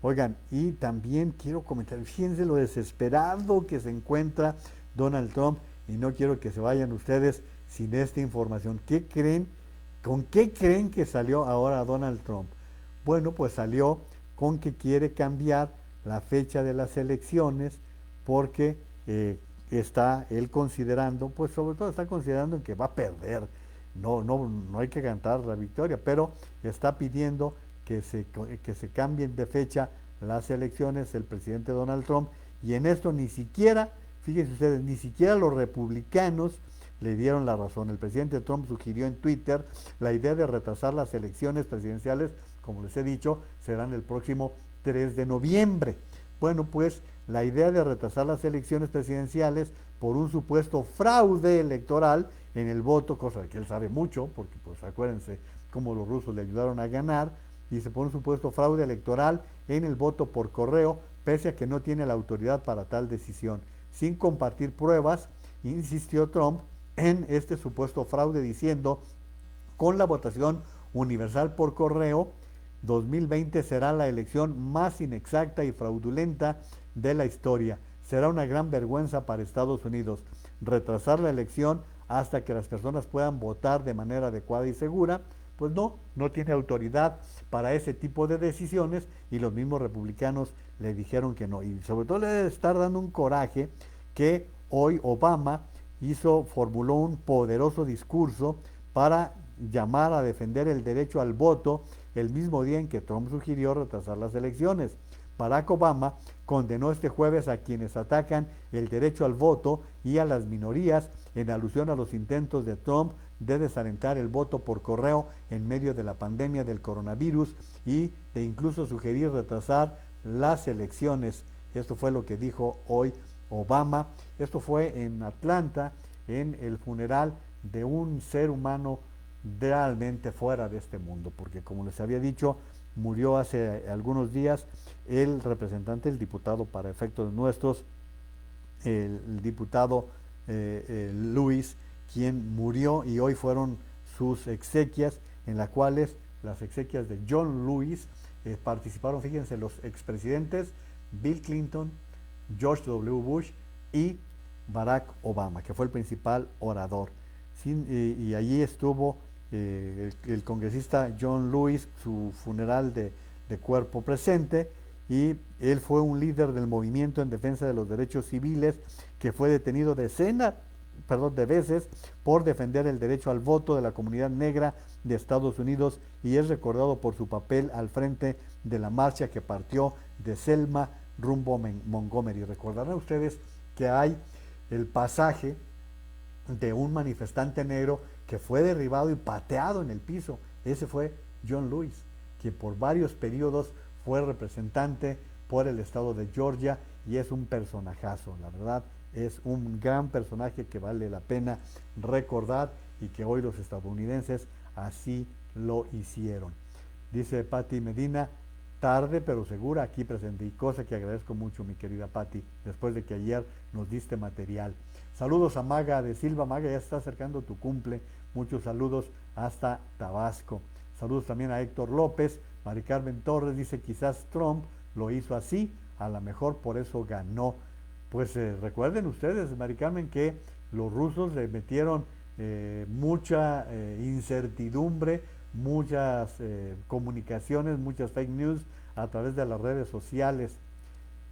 Oigan, y también quiero comentar, fíjense lo desesperado que se encuentra Donald Trump, y no quiero que se vayan ustedes sin esta información. ¿Qué creen? ¿Con qué creen que salió ahora Donald Trump? Bueno, pues salió con que quiere cambiar la fecha de las elecciones porque está él considerando, pues sobre todo está considerando que va a perder. No hay que cantar la victoria, pero está pidiendo que se cambien de fecha las elecciones el presidente Donald Trump, y en esto ni siquiera, fíjense ustedes, ni siquiera los republicanos le dieron la razón. El presidente Trump sugirió en Twitter la idea de retrasar las elecciones presidenciales, como les he dicho, serán el próximo 3 de noviembre. Bueno, pues la idea de retrasar las elecciones presidenciales por un supuesto fraude electoral en el voto, cosa de que él sabe mucho, porque pues acuérdense cómo los rusos le ayudaron a ganar, dice, por un supuesto fraude electoral en el voto por correo, pese a que no tiene la autoridad para tal decisión. Sin compartir pruebas, insistió Trump en este supuesto fraude, diciendo, con la votación universal por correo, 2020 será la elección más inexacta y fraudulenta de la historia. Será una gran vergüenza para Estados Unidos retrasar la elección hasta que las personas puedan votar de manera adecuada y segura. Pues no tiene autoridad para ese tipo de decisiones, y los mismos republicanos le dijeron que no. Y sobre todo le debe estar dando un coraje que hoy Obama formuló un poderoso discurso para llamar a defender el derecho al voto el mismo día en que Trump sugirió retrasar las elecciones. Barack Obama condenó este jueves a quienes atacan el derecho al voto y a las minorías en alusión a los intentos de Trump de desalentar el voto por correo en medio de la pandemia del coronavirus y de incluso sugerir retrasar las elecciones. Esto fue lo que dijo hoy Obama. Esto fue en Atlanta, en el funeral de un ser humano realmente fuera de este mundo, porque como les había dicho, murió hace algunos días el representante, el diputado para efectos nuestros, el diputado Lewis, quien murió, y hoy fueron sus exequias, en las cuales las exequias de John Lewis participaron, fíjense, los expresidentes Bill Clinton, George W. Bush y Barack Obama, que fue el principal orador. Y allí estuvo el congresista John Lewis, su funeral de cuerpo presente, y él fue un líder del movimiento en defensa de los derechos civiles que fue detenido de veces por defender el derecho al voto de la comunidad negra de Estados Unidos, y es recordado por su papel al frente de la marcha que partió de Selma rumbo a Montgomery. Recordarán ustedes que hay el pasaje de un manifestante negro que fue derribado y pateado en el piso. Ese fue John Lewis, quien por varios periodos fue representante por el estado de Georgia, y es un personajazo, la verdad, es un gran personaje que vale la pena recordar, y que hoy los estadounidenses así lo hicieron. Dice Patti Medina, tarde pero segura aquí presente, y cosa que agradezco mucho, mi querida Patti, después de que ayer nos diste material. Saludos a Maga de Silva. Maga, ya está acercando tu cumple, muchos saludos hasta Tabasco. Saludos también a Héctor López. Mari Carmen Torres dice, quizás Trump lo hizo así, a lo mejor por eso ganó. Pues recuerden ustedes, Mari Carmen, que los rusos le metieron mucha incertidumbre, muchas comunicaciones, muchas fake news a través de las redes sociales.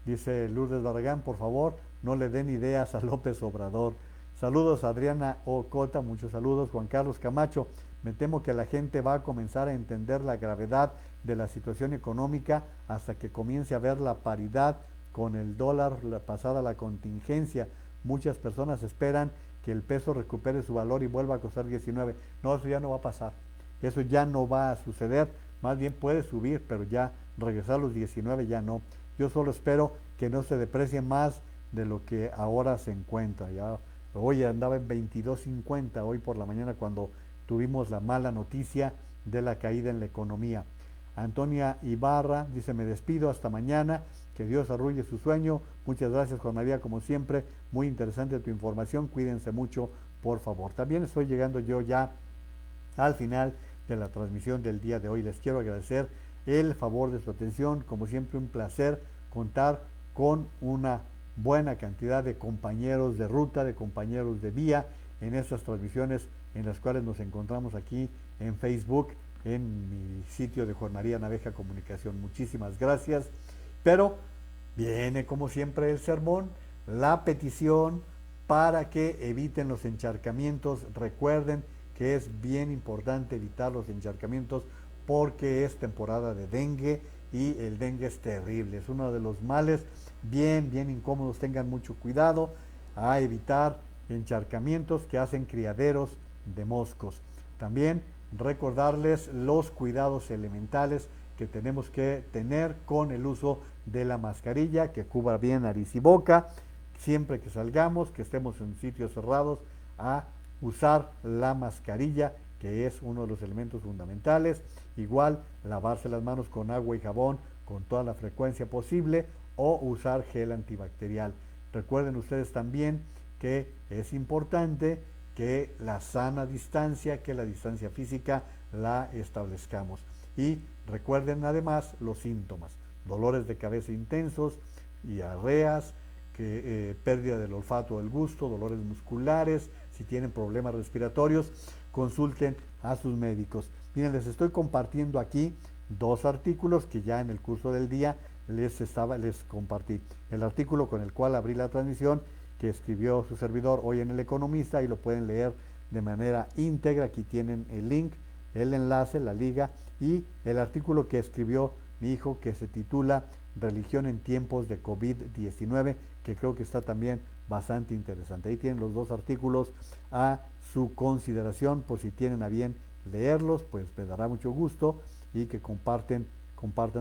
Dice Lourdes Barragán, por favor, no le den ideas a López Obrador. Saludos a Adriana Ocota, muchos saludos. Juan Carlos Camacho, me temo que la gente va a comenzar a entender la gravedad de la situación económica hasta que comience a ver la paridad con el dólar pasada la contingencia. Muchas personas esperan que el peso recupere su valor y vuelva a costar 19. No, eso ya no va a pasar. Eso ya no va a suceder. Más bien puede subir, pero ya regresar a los 19 ya no. Yo solo espero que no se deprecie más de lo que ahora se encuentra. Ya hoy andaba en 22.50, hoy por la mañana, cuando tuvimos la mala noticia de la caída en la economía. Antonia Ibarra dice, me despido, hasta mañana, que Dios arrulle su sueño. Muchas gracias, Juan María, como siempre, muy interesante tu información, cuídense mucho, por favor. También estoy llegando yo ya al final de la transmisión del día de hoy. Les quiero agradecer el favor de su atención, como siempre un placer contar con una buena cantidad de compañeros de ruta, de compañeros de vía en estas transmisiones en las cuales nos encontramos aquí en Facebook, en mi sitio de Juan María Naveja Comunicación. Muchísimas gracias. Pero viene como siempre el sermón, la petición para que eviten los encharcamientos. Recuerden que es bien importante evitar los encharcamientos porque es temporada de dengue y el dengue es terrible, es uno de los males bien incómodos. Tengan mucho cuidado a evitar encharcamientos que hacen criaderos de moscos. También recordarles los cuidados elementales que tenemos que tener con el uso de la mascarilla, que cubra bien nariz y boca, siempre que salgamos, que estemos en sitios cerrados, a usar la mascarilla, que es uno de los elementos fundamentales. Igual, lavarse las manos con agua y jabón con toda la frecuencia posible, o usar gel antibacterial. Recuerden ustedes también que es importante que la sana distancia, que la distancia física la establezcamos. Y recuerden además los síntomas: dolores de cabeza intensos, diarreas, pérdida del olfato o del gusto, dolores musculares, si tienen problemas respiratorios, consulten a sus médicos. Miren, les estoy compartiendo aquí dos artículos que ya en el curso del día les compartí. El artículo con el cual abrí la transmisión, que escribió su servidor hoy en El Economista, y lo pueden leer de manera íntegra. Aquí tienen el link, el enlace, la liga, y el artículo que escribió mi hijo, que se titula Religión en tiempos de COVID-19, que creo que está también bastante interesante. Ahí tienen los dos artículos a su consideración, por si tienen a bien leerlos, pues me dará mucho gusto, y que compartan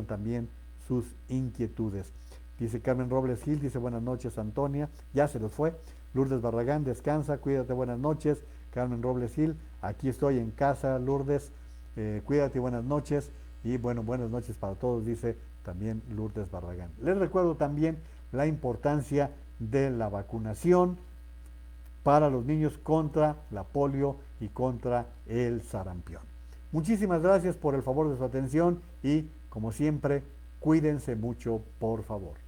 también sus inquietudes. Dice Carmen Robles Gil, dice buenas noches Antonia, ya se los fue. Lourdes Barragán, descansa, cuídate, buenas noches. Carmen Robles Gil, aquí estoy en casa, Lourdes, cuídate, buenas noches. Y bueno, buenas noches para todos, dice también Lourdes Barragán. Les recuerdo también la importancia de la vacunación para los niños contra la polio y contra el sarampión. Muchísimas gracias por el favor de su atención y, como siempre, cuídense mucho, por favor.